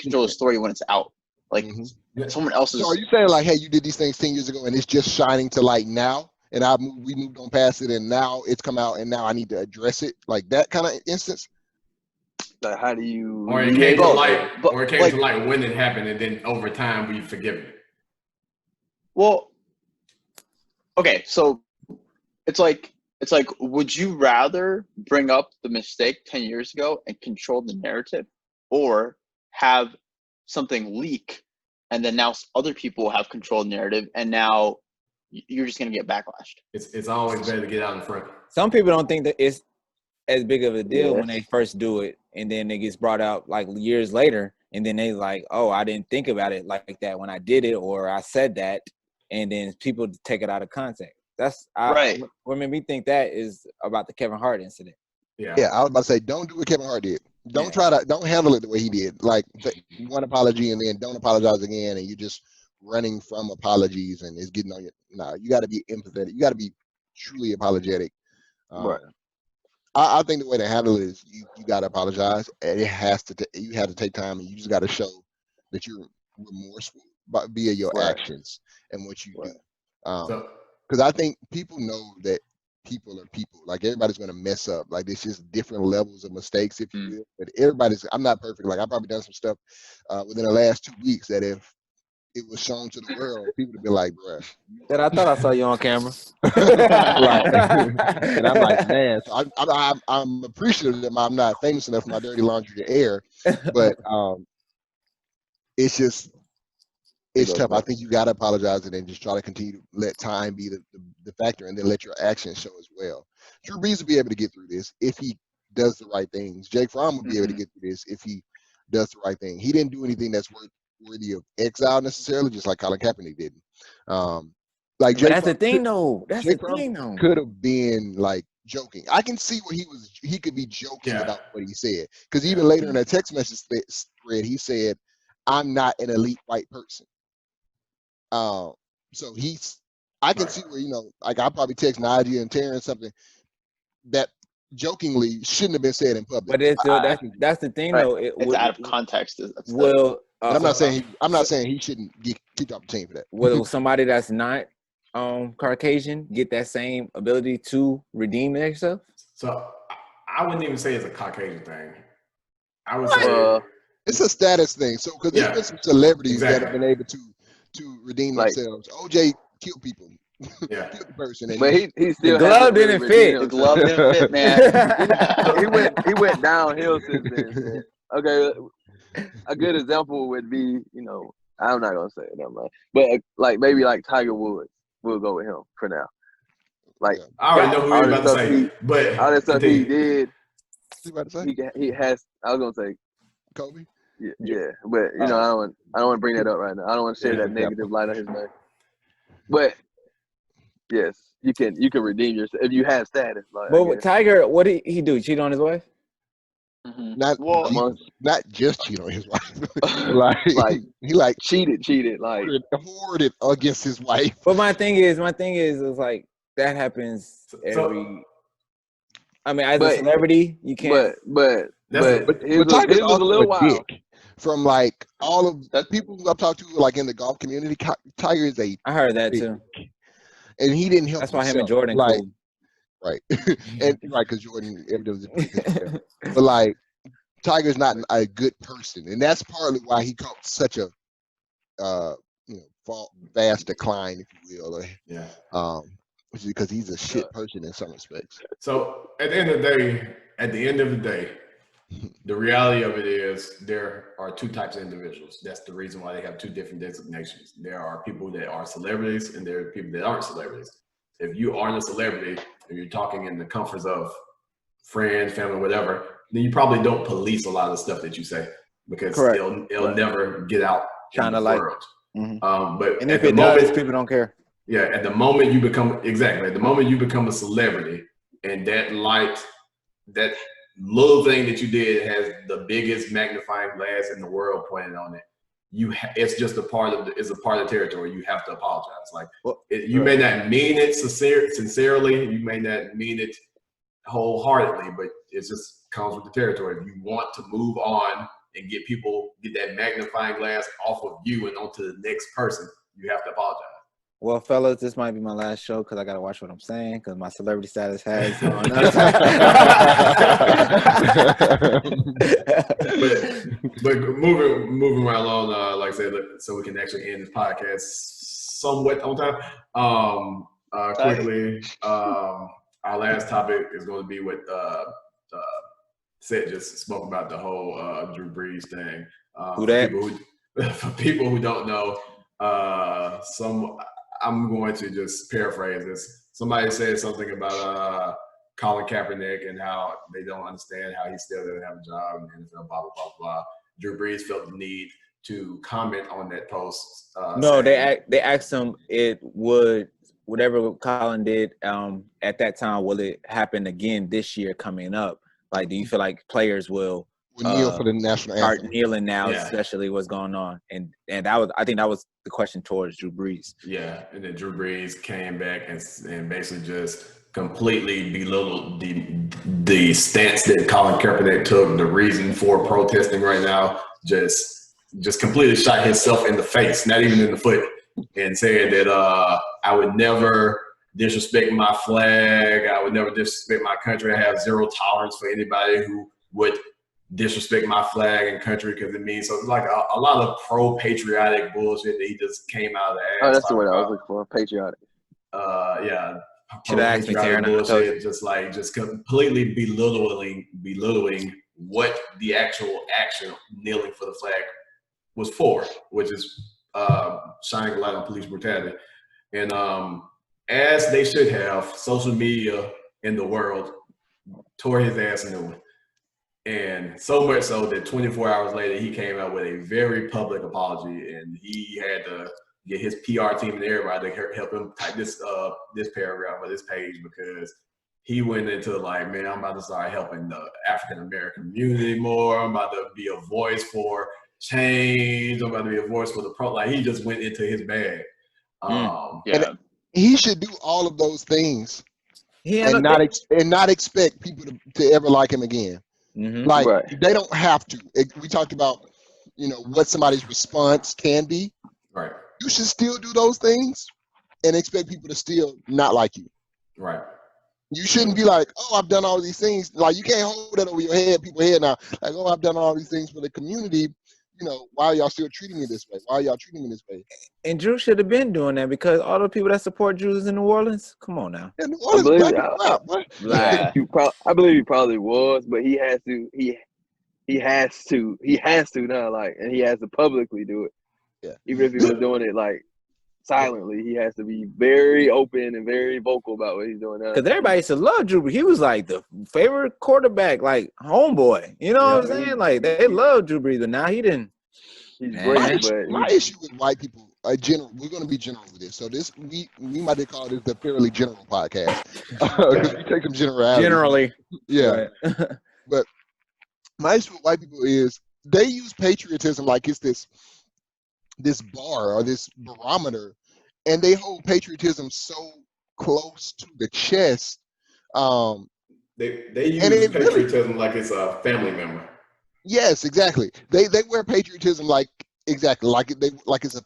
control the story when it's out. Like someone else's. So are you saying like, hey, you did these things 10 years ago, and it's just shining to light now, and we moved on past it, and now it's come out, and now I need to address it, like that kind of instance? Like, how do you? Or it came to Both, light, but, or it came to light when it happened, and then over time we've forgiven it. Well, okay, so it's like, would you rather bring up the mistake 10 years ago and control the narrative, or have something leak and then now other people have controlled narrative and now you're just going to get backlash? It's always better to get out in front. Some people don't think that it's as big of a deal Yeah. when they first do it, and then it gets brought out like years later, and then they like, oh, I didn't think about it like that when I did it, or I said that, and then people take it out of context. Right. What made me think that is about the Kevin Hart incident. Yeah. Yeah, I was about to say, don't do what Kevin Hart did. Don't don't handle it the way he did. Like one apology and then don't apologize again, and you're just running from apologies and it's getting on your. No, you got to be empathetic. You got to be truly apologetic. Right. I think the way to handle it is you got to apologize, and it has to. You have to take time, and you just got to show that you're remorseful via your actions and what you do. Because I think people know that people are people. Like everybody's gonna mess up. Like there's just different levels of mistakes, if you will. But everybody's. I'm not perfect. Like I've probably done some stuff within the last 2 weeks that if it was shown to the world, people would be like, bruh. That I thought I saw you on camera. And I'm like, man. So I'm appreciative that I'm not famous enough for my dirty laundry to air, but it's just. It's tough. I think you got to apologize and then just try to continue to let time be the factor, and then let your actions show as well. Drew Brees will be able to get through this if he does the right things. Jake Fromm will be able to get through this if he does the right thing. He didn't do anything that's worthy of exile necessarily, just like Colin Kaepernick didn't. But that's the thing, though. That's the thing, though. Could have been like joking. I can see where he could be joking Yeah. about what he said, because even later in that text message thread, he said, "I'm not an elite white person." So I can see where, you know, like I probably text Najee and Terrence something that jokingly shouldn't have been said in public. But that's the thing, though. It's out of context. But I'm not saying he shouldn't get kicked off the team for that. Will somebody that's not Caucasian get that same ability to redeem themselves? So I wouldn't even say it's a Caucasian thing. I would say it's a status thing. So because there's been some celebrities that have been able to redeem themselves. OJ killed people. Yeah. Killed the person. But he still the glove didn't fit. The glove didn't fit, man. he went downhill since then. Man. Okay, a good example would be, you know, I'm not gonna say it, never mind. But like maybe like Tiger Woods, we'll go with him for now. Like I already know who you're about to say, but all that stuff he did. You about to say? He has. I was gonna say Kobe. Yeah, but you know, I don't want to bring that up right now. I don't want to share that negative light on his name. But yes, you can redeem yourself if you have status. Like, but with Tiger, what did he do? Cheat on his wife? Mm-hmm. Not just cheat on his wife. he cheated, like hoarded against his wife. But my thing is like that happens every. I mean, as a celebrity, you can't. But Tiger's was a little wild. From like all of the people I've talked to, like in the golf community, Tiger is I heard that too. And he didn't help. That's why himself. him and Jordan like, cool. Right. And right, because Jordan was but like Tiger's not a good person, and that's partly why he caught such a vast decline, if you will. Which is because he's a shit person in some respects. So at the end of the day, the reality of it is there are two types of individuals. That's the reason why they have two different designations. There are people that are celebrities and there are people that aren't celebrities. If you aren't a celebrity and you're talking in the comforts of friends, family, whatever, then you probably don't police a lot of the stuff that you say because it'll never get out in the world. Mm-hmm. But and if it does, people don't care. Yeah, at the moment you become a celebrity, and that little thing that you did has the biggest magnifying glass in the world pointed on it. It's just a part of the territory. You have to apologize. You may not mean it sincerely, you may not mean it wholeheartedly, but it just comes with the territory. If you want to move on and get that magnifying glass off of you and onto the next person, you have to apologize. Well, fellas, this might be my last show because I got to watch what I'm saying because my celebrity status has gone but moving right along, like I said, so we can actually end this podcast somewhat on time. Quickly, our last topic is going to be what Seth just spoke about, the whole Drew Brees thing. For people who don't know, I'm going to just paraphrase this. Somebody said something about Colin Kaepernick and how they don't understand how he still doesn't have a job in the NFL, blah, blah, blah, blah. Drew Brees felt the need to comment on that post. No, they asked him whatever Colin did at that time, will it happen again this year coming up? Like, do you feel like players will kneel for the national anthem? Start kneeling now, especially what's going on, and I think that was the question towards Drew Brees. Yeah, and then Drew Brees came back and basically just completely belittled the stance that Colin Kaepernick took, the reason for protesting right now. Just completely shot himself in the face, not even in the foot, and saying that I would never disrespect my flag, I would never disrespect my country. I have zero tolerance for anybody who would disrespect my flag and country because it means so. It's like a lot of pro-patriotic bullshit that he just came out of the ass. Oh, that's the word I was looking for. Patriotic. Yeah. Should have asked me, Taryn. Bullshit, just completely belittling what the actual action kneeling for the flag was for, which is shining a light on police brutality. And as they should have, social media in the world tore his ass a new one. And so much so that 24 hours later, he came out with a very public apology, and he had to get his PR team and everybody to help him type this paragraph or this page, because he went into like, man, I'm about to start helping the African American community more. I'm about to be a voice for change. I'm about to be a voice for the pro. Like, he just went into his bag. And he should do all of those things and not expect people to ever like him again. Like, they don't have to. We talked about, what somebody's response can be. Right. You should still do those things and expect people to still not like you. Right. You shouldn't be like, oh, I've done all these things. Like, you can't hold that over your head, people's head now. Like, oh, I've done all these things for the community. Why are y'all still treating me this way? Why are y'all treating me this way? And Drew should have been doing that, because all the people that support Jews in New Orleans, come on now. Yeah, New Orleans, I believe he probably was, but he has to. He has to now, like, and he has to publicly do it. Yeah. Even if he was doing it like silently, he has to be very open and very vocal about what he's doing now. Because everybody used to love Drew. He was like the favorite quarterback, like homeboy. You know what I'm saying? Like, they love Drew Brees, but now he didn't. He's great, but my issue with white people, general. We're going to be general with this. So this we might call this the fairly general podcast. We take some generality. Generally, yeah. Right. But my issue with white people is they use patriotism like it's this bar or this barometer, and they hold patriotism so close to the chest. They use patriotism like it's a family member. Yes, exactly. They wear patriotism like it's a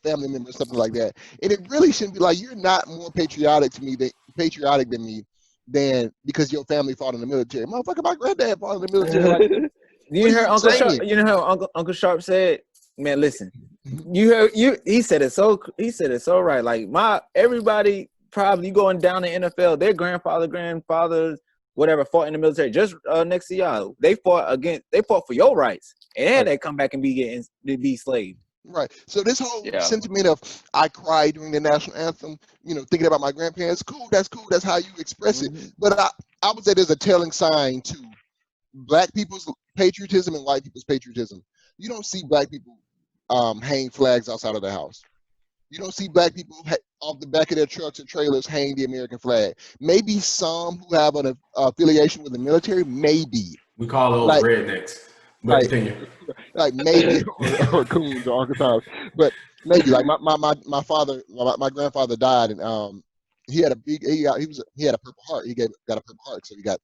family member or something like that. And it really shouldn't be like, you're not more patriotic than me than because your family fought in the military. Motherfucker, my granddad fought in the military. Like, you heard Uncle Sharp? You know how Uncle Sharp said, man, listen. He said it so right. Like, everybody probably going down the NFL, their grandfathers, whatever, fought in the military just next to y'all. They fought for your rights, and they come back and be slaves. Right. So this whole sentiment of I cry during the national anthem, thinking about my grandparents, cool, that's cool, that's how you express it. But I would say there's a telling sign to black people's patriotism and white people's patriotism. You don't see black people hang flags outside of the house. You don't see black people off the back of their trucks or trailers hang the American flag. Maybe some who have an affiliation with the military, maybe. We call those rednecks. But continue. Like maybe or coons or Arkansas, but maybe like my father, my grandfather died, and he had a Purple Heart. He got a Purple Heart, so he got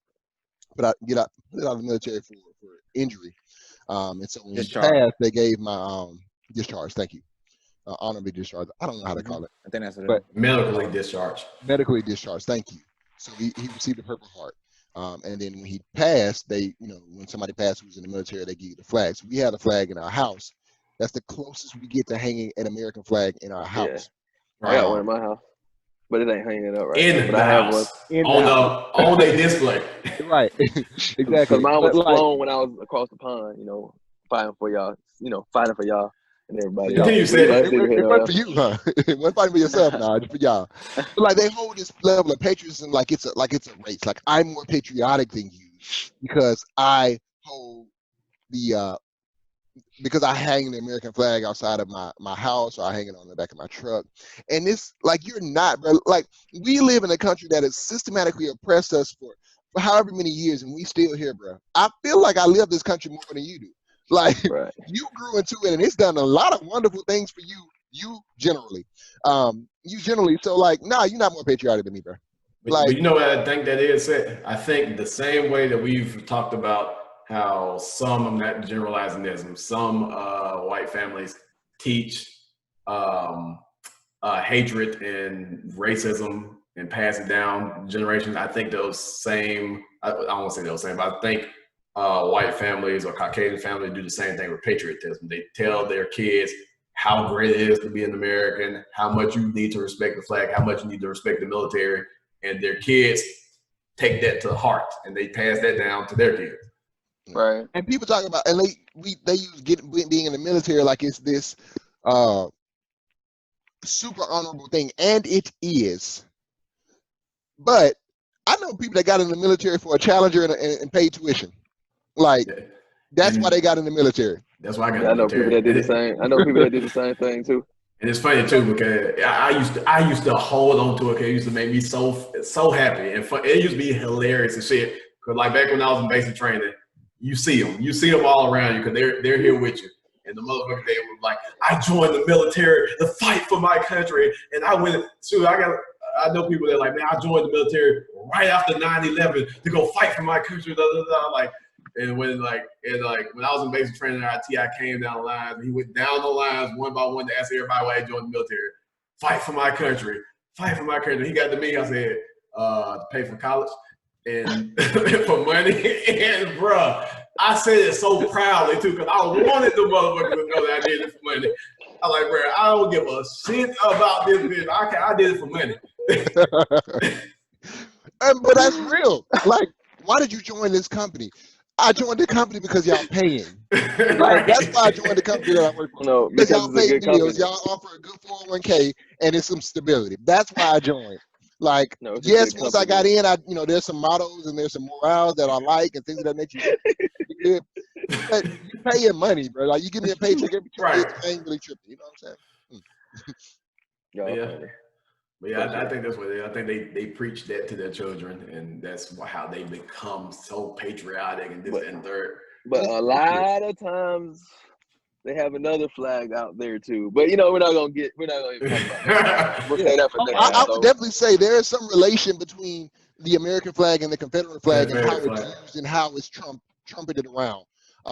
put out of the military for injury. And so when he passed, they gave my discharge. Thank you. Honorably discharged. I don't know how to call it. I think that's what it is. Medically discharged. Medically discharged. Thank you. So he received a Purple Heart. And then when he passed, when somebody passed who was in the military, they give you the flag. So we had a flag in our house. That's the closest we get to hanging an American flag in our house. Yeah. I got one in my house, but it ain't hanging up right in now. But I have one on their display. Right. Exactly. Because mine was flown when I was across the pond, fighting for y'all, and everybody. Continue saying it wasn't for you, huh? It wasn't fighting for yourself, nah, just for y'all. But like, they hold this level of patriotism like it's a race. Like, I'm more patriotic than you because I hold because I hang the American flag outside of my house, or I hang it on the back of my truck. And it's like, you're not, bro. Like, we live in a country that has systematically oppressed us for however many years, and we still here, bro. I feel like I live this country more than you do. Like, you grew into it, and it's done a lot of wonderful things for you generally. So like, nah, you're not more patriotic than me, bro. But you know what I think that is? I think the same way that we've talked about how some, I'm not generalizing this, some white families teach hatred and racism and pass it down generations. I think those same, I don't want to say those same, but I think white families or Caucasian families do the same thing with patriotism. They tell their kids how great it is to be an American, how much you need to respect the flag, how much you need to respect the military, and their kids take that to heart and they pass that down to their kids. Right. And people talk about, and they use being in the military like it's this super honorable thing, and it is. But I know people that got in the military for a Challenger and paid tuition. Like, That's why they got in the military. That's why I got I know people that did the same. I know people that did the same thing too. And it's funny too because I used to hold on to it because it used to make me so happy and fun. It used to be hilarious and shit. Because like back when I was in basic training, you see them all around you because they're here with you. And the motherfucker they were like, I joined the military to fight for my country, and I went. Shoot, I know people that are like, man, I joined the military right after 9/11 to go fight for my country. Blah, blah, blah. Like, and when I was in basic training at RT, I came down the lines, and he went down the lines one by one to ask everybody why they joined the military. Fight for my country. Fight for my country. He got to me. I said, to pay for college and for money. And bruh, I said it so proudly too, because I wanted the motherfucker to know that I did it for money. I'm like, bro, I don't give a shit about this bitch. I did it for money. But that's real. Like, why did you join this company? I joined the company because y'all paying. Like, that's why I joined the company that I work for. No, because y'all it's a pay good deals, company. y'all offer a good 401k, and it's some stability. That's why I joined. Like, No, it's a yes, good once I company. got in, there's some mottos and there's some morals that I like and things of that nature. Good. But you pay your money, bro. Like, you give me a paycheck every 2 weeks, I ain't really tripping. You know what I'm saying? Yeah. But yeah, I think that's what I think they preach that to their children, and that's how they become so patriotic and this and third. But a lot of times they have another flag out there too. But we're not gonna even talk about that. We'll say that for next I episode. would definitely say there is some relation between the American flag and the Confederate flag and how it's used and how it's trumpeted around.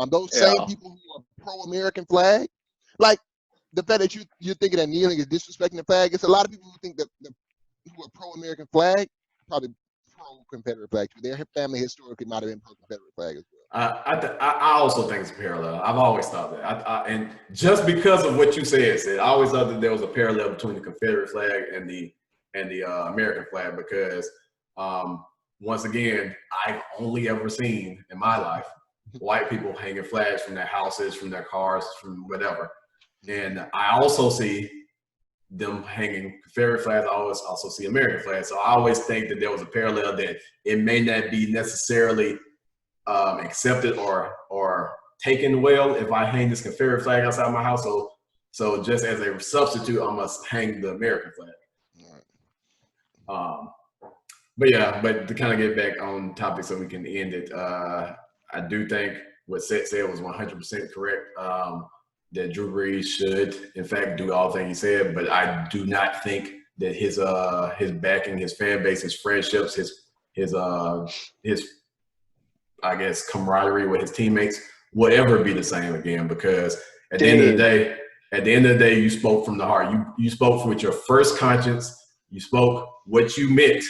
Those same people who are pro-American flag, like the fact that you're thinking that kneeling is disrespecting the flag. It's a lot of people who think that who are pro-American flag, probably pro-Confederate flag too. Their family historically might have been pro-Confederate flag as well. I also think it's a parallel. I've always thought that. And just because of what you said, I always thought that there was a parallel between the Confederate flag and the American flag because once again, I've only ever seen in my life white people hanging flags from their houses, from their cars, from whatever. And I also see them hanging Confederate flags. I always also see American flags. So I always think that there was a parallel that it may not be necessarily accepted or taken well if I hang this Confederate flag outside my house. So just as a substitute, I must hang the American flag. But to kind of get back on topic so we can end it, I do think what Seth said was 100% correct. That Drew Brees should, in fact, do all the things he said, but I do not think that his backing, his fan base, his friendships, his I guess camaraderie with his teammates will ever be the same again. Because at the end of the day, you spoke from the heart. You spoke with your first conscience. You spoke what you meant,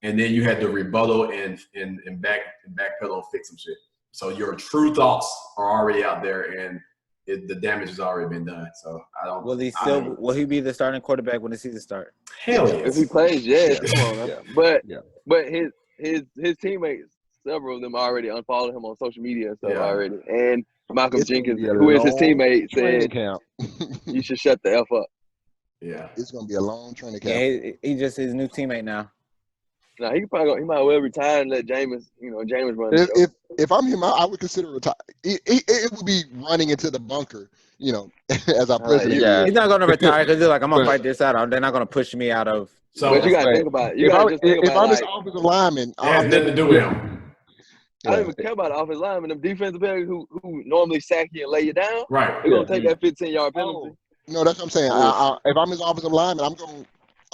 and then you had to rebuttal and backpedal and fix some shit. So your true thoughts are already out there, and the damage has already been done. So I don't. Will he be the starting quarterback when the season starts? Hell yes. If he plays, yes. Come on, man. But his teammates, several of them already unfollowed him on social media and stuff already. And Malcolm Jenkins, who is his teammate, said you should shut the F up. Yeah, it's gonna be a long training camp. Yeah, he's just his new teammate now. No, he might well retire and let Jameis run. If I'm him, I would consider retire. It would be running into the bunker, as our president. Yeah, he's not going to retire because he's like, I'm going to fight this out. They're not going to push me out of. So, but you got to think about it. If I'm his offensive lineman, it has nothing to do with him. I don't even care about the offensive lineman. Them defensive players who normally sack you and lay you down, right? They're going to take that 15-yard penalty. No, that's what I'm saying. If I'm his offensive lineman, I'm going.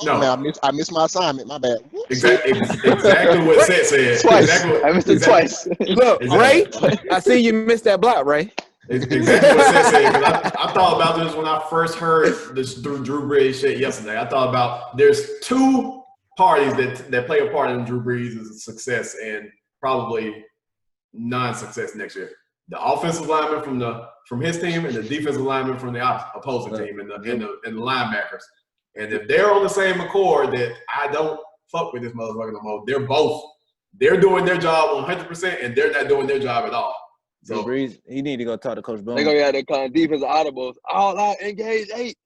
Man, I missed my assignment. My bad. Exactly what Seth said. Twice. I missed it twice. Look, Ray, I see you missed that block, Ray. Exactly what Seth said. I thought about this when I first heard this Drew Brees shit yesterday. I thought about there's two parties that play a part in Drew Brees' success and probably non-success next year. The offensive lineman from his team and the defensive lineman from the opposing team and the linebackers. And if they're on the same accord that I don't fuck with this motherfucker no more, they're doing their job 100% and they're not doing their job at all. So Brees, he need to go talk to Coach Boone. They're going to have that kind of defensive audibles. All out, engage 8.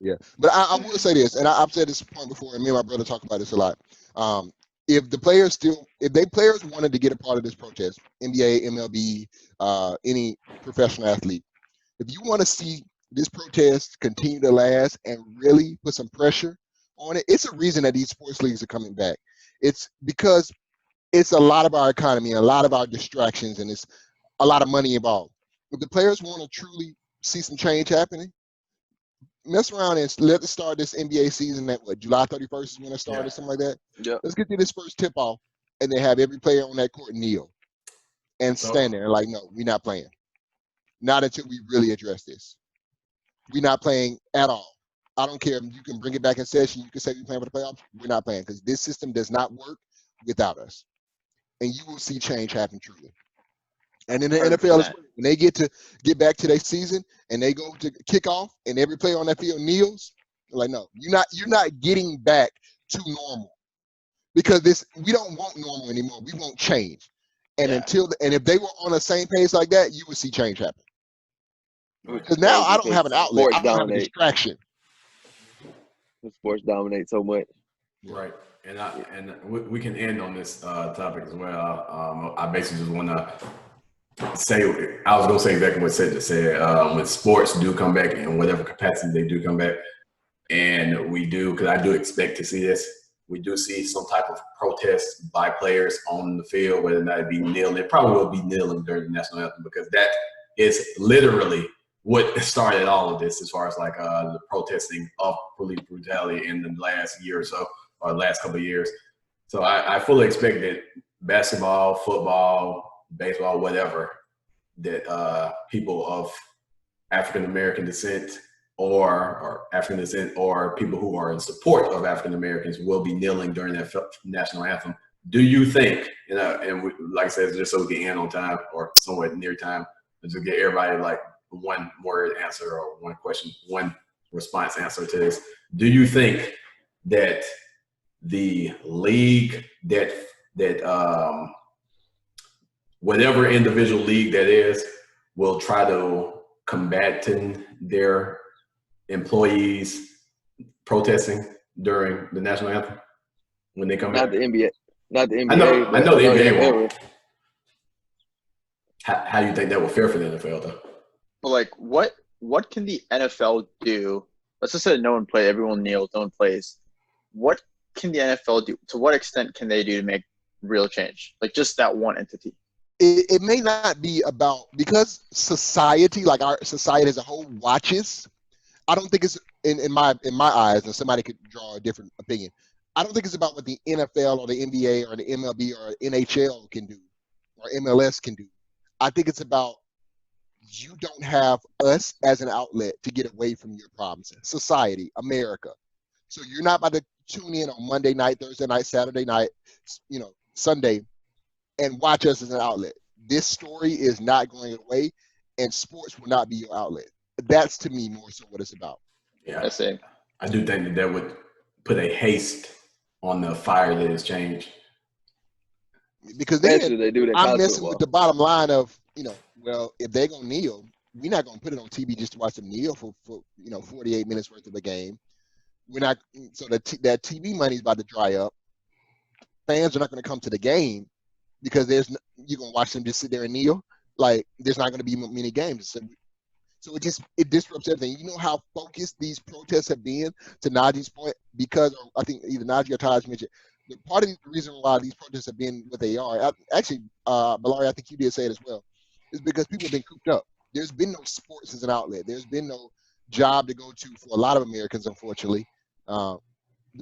Yeah. But I will say this, and I've said this point before, and me and my brother talk about this a lot. if the players wanted to get a part of this protest, NBA, MLB, any professional athlete, if you want to see this protest continue to last and really put some pressure on it, it's a reason that these sports leagues are coming back. It's because it's a lot of our economy, a lot of our distractions, and it's a lot of money involved. If the players want to truly see some change happening, mess around and let us start this NBA season at July 31st is when it started, something like that. Yeah. Let's get to this first tip off, and then have every player on that court kneel and stand there like, no, we're not playing. Not until we really address this. We're not playing at all. I don't care if you can bring it back in session. You can say we're playing for the playoffs. We're not playing because this system does not work without us. And you will see change happen truly. And in the 100%. NFL, when they get back to their season and they go to kick off and every player on that field kneels, they're like, no, you're not getting back to normal because we don't want normal anymore. We want change. And if they were on the same page like that, you would see change happen. Because now I don't have an outlet. I don't have a distraction. The sports dominate so much. Right. And we can end on this topic as well. I basically just want to say, I was going to say exactly what Seth just said. When sports do come back in whatever capacity they do come back, and we do, because I do expect to see this, we do see some type of protest by players on the field, whether or not it be kneeling. It probably will be kneeling during the national anthem because that is literally what started all of this as far as like the protesting of police brutality in the last year or so, or last couple of years. So I fully expect that basketball, football, baseball, whatever, that people of African-American descent or African descent or people who are in support of African-Americans will be kneeling during that national anthem. Do you think, like I said, just so we can end on time or somewhat near time, just get everybody like one word answer or one question, one response answer to this. Do you think that the league that whatever individual league that is will try to combat their employees protesting during the national anthem when they come back? Not the NBA. I know the NBA won't. How do you think that will fare for the NFL though? But like, what can the NFL do? Let's just say no one plays, everyone kneels, no one plays. What can the NFL do? To what extent can they do to make real change? Like just that one entity. It may not be about, because society, like our society as a whole, watches. I don't think it's in my eyes, and somebody could draw a different opinion. I don't think it's about what the NFL or the NBA or the MLB or NHL can do or MLS can do. I think it's about you don't have us as an outlet to get away from your problems. Society, America. So you're not about to tune in on Monday night, Thursday night, Saturday night, Sunday, and watch us as an outlet. This story is not going away, and sports will not be your outlet. That's, to me, more so what it's about. Yeah, I do think that would put a haste on the fire that is change. Because then I'm messing with the bottom line of, well, if they're going to kneel, we're not going to put it on TV just to watch them kneel for 48 minutes worth of a game. We're not, so that TV money is about to dry up. Fans are not going to come to the game because you're going to watch them just sit there and kneel. Like, there's not going to be many games. So it disrupts everything. You know how focused these protests have been, to Najee's point, because I think either Najee or Taj mentioned, part of the reason why these protests have been what they are, actually, Malari, I think you did say it as well, is because people have been cooped up. There's been no sports as an outlet. There's been no job to go to for a lot of Americans, unfortunately. The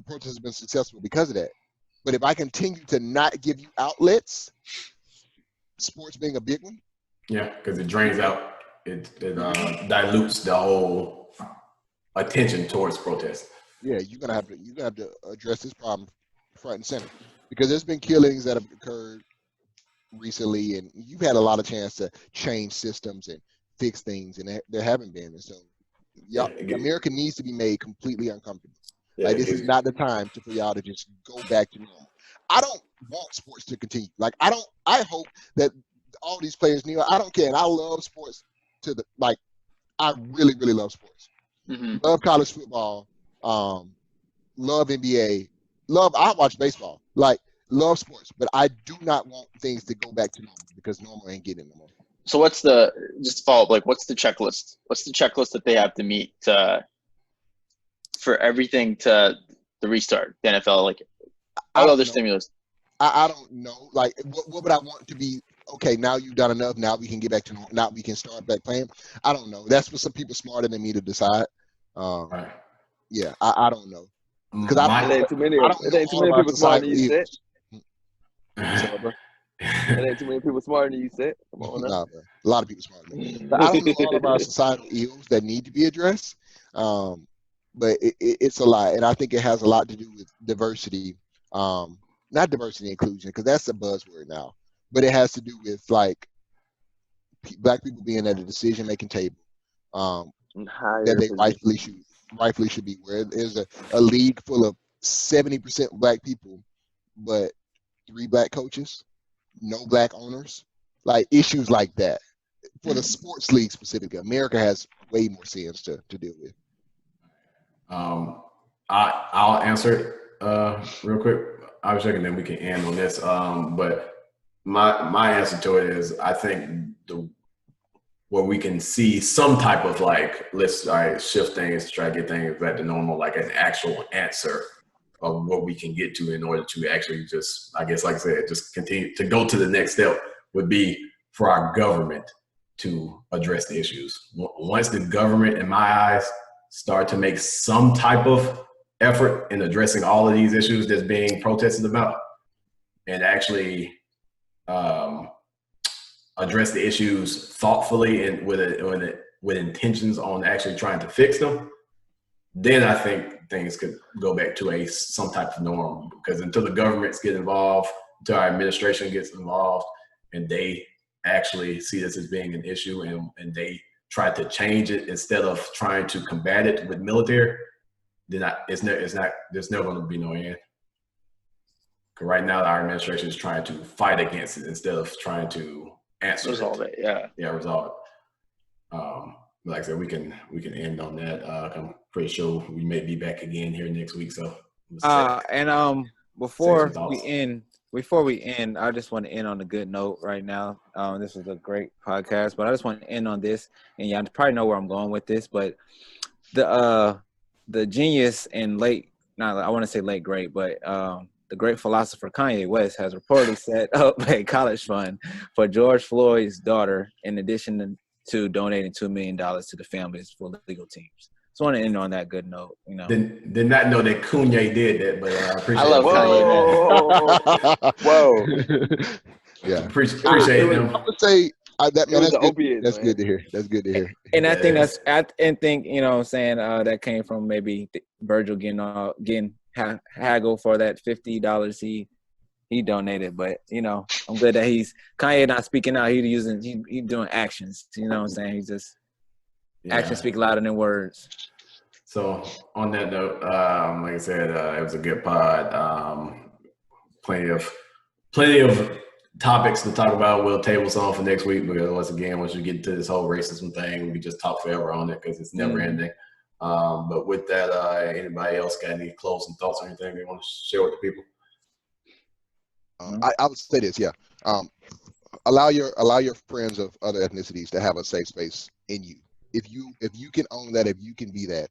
protest has been successful because of that. But if I continue to not give you outlets, sports being a big one. Yeah, because it drains out. It dilutes the whole attention towards protest. Yeah, you're gonna have to address this problem front and center, because there's been killings that have occurred recently, and you've had a lot of chance to change systems and fix things, and there haven't been. And so, America needs to be made completely uncomfortable. Yeah, like, this is not the time for y'all to just go back to normal. I don't want sports to continue. Like, I hope that all these players kneel. I don't care. And I love sports I really, really love sports. Mm-hmm. Love college football. Love NBA. I watch baseball. Like love sports, but I do not want things to go back to normal because normal ain't getting no more. So what's just to follow up, like what's the checklist? What's the checklist that they have to meet for everything to the restart, the NFL, like all other stimulus? I don't know. Like what would I want to be? Okay, now you've done enough. Now we can get back to normal. Now we can start back playing. I don't know. That's for some people smarter than me to decide. Right. Yeah, I don't know. Because it ain't too many people smarter than you said. It ain't too many people smarter than you said. Come on now. Nah, bro. A lot of people smarter than me. But I don't know all of our societal ills that need to be addressed. But it's a lot. And I think it has a lot to do with diversity. Not diversity and inclusion, because that's a buzzword now. But it has to do with like black people being at a decision-making table that they rightfully should be. Where there's a league full of 70% black people, but 3 black coaches, no black owners, like issues like that. For the sports league specifically, America has way more sins to deal with. I'll answer it real quick. I was checking, then we can end on this. But my answer to it is, I think where we can see some type of like, let's shift things to try to get things back to normal, like an actual answer of what we can get to in order to actually just, I guess, like I said, just continue to go to the next step would be for our government to address the issues. Once the government, in my eyes, start to make some type of effort in addressing all of these issues that's being protested about, and actually address the issues thoughtfully and with intentions on actually trying to fix them, then I think things could go back to some type of norm. Because until the governments get involved, until our administration gets involved, and they actually see this as being an issue and they try to change it instead of trying to combat it with military, then there's never going to be no end. Because right now our administration is trying to fight against it instead of trying to resolve it. Resolve it. Like I said, we can end on that. I'm pretty sure we may be back again here next week. So before we end, I just want to end on a good note right now. This was a great podcast, but I just want to end on this, and y'all probably know where I'm going with this. But the genius and late, not I want to say late great, but the great philosopher Kanye West has reportedly set up a college fund for George Floyd's daughter, in addition to donating $2 million to the families for legal teams. So I want to end on that good note. You know, did not know that Kanye did that, but I appreciate. I love Kanye. Whoa. Yeah, appreciate him. I would say that's good. Opiates, That's man. good to hear. That's good to hear. And I think you know what I'm saying, that came from maybe Virgil getting haggle for that $50 he donated. But you know, I'm glad that Kanye not speaking out. He's doing actions. You know what I'm saying? He's just actions speak louder than words. So on that note, like I said, it was a good pod. Plenty of topics to talk about. We'll table some for next week, because once you get into this whole racism thing, we just talk forever on it because it's never ending. But with that, anybody else got any closing thoughts or anything they want to share with the people? I would say this, yeah. Allow your friends of other ethnicities to have a safe space in you. If you can own that, if you can be that,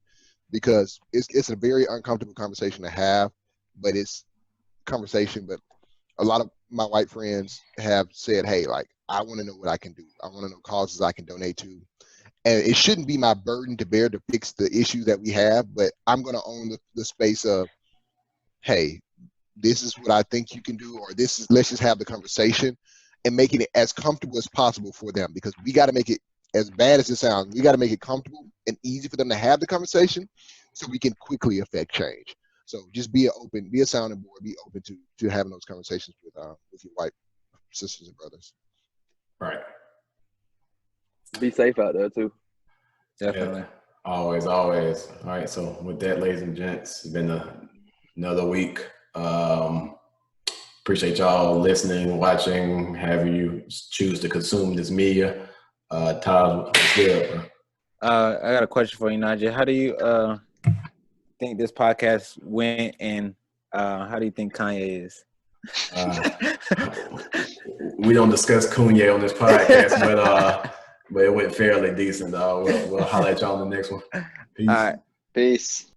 because it's a very uncomfortable conversation to have, but it's conversation. But a lot of my white friends have said, hey, like, I want to know what I can do. I want to know causes I can donate to. And it shouldn't be my burden to bear to fix the issues that we have, but I'm going to own the space of, hey, this is what I think you can do, or let's just have the conversation, and making it as comfortable as possible for them, because we got to make it, as bad as it sounds, we got to make it comfortable and easy for them to have the conversation so we can quickly affect change. So just be a sounding board, be open to having those conversations with your white sisters and brothers. Right. Be safe out there too. Definitely. Yeah, always. All right. So with that, ladies and gents, it's been another week. Appreciate y'all listening, watching, have you choose to consume this media. Todd, what's good, bro? I got a question for you, Najee. How do you think this podcast went, and how do you think Kanye is? We don't discuss Kanye on this podcast, but it went fairly decent. We'll holler at y'all on the next one. Peace. All right. Peace.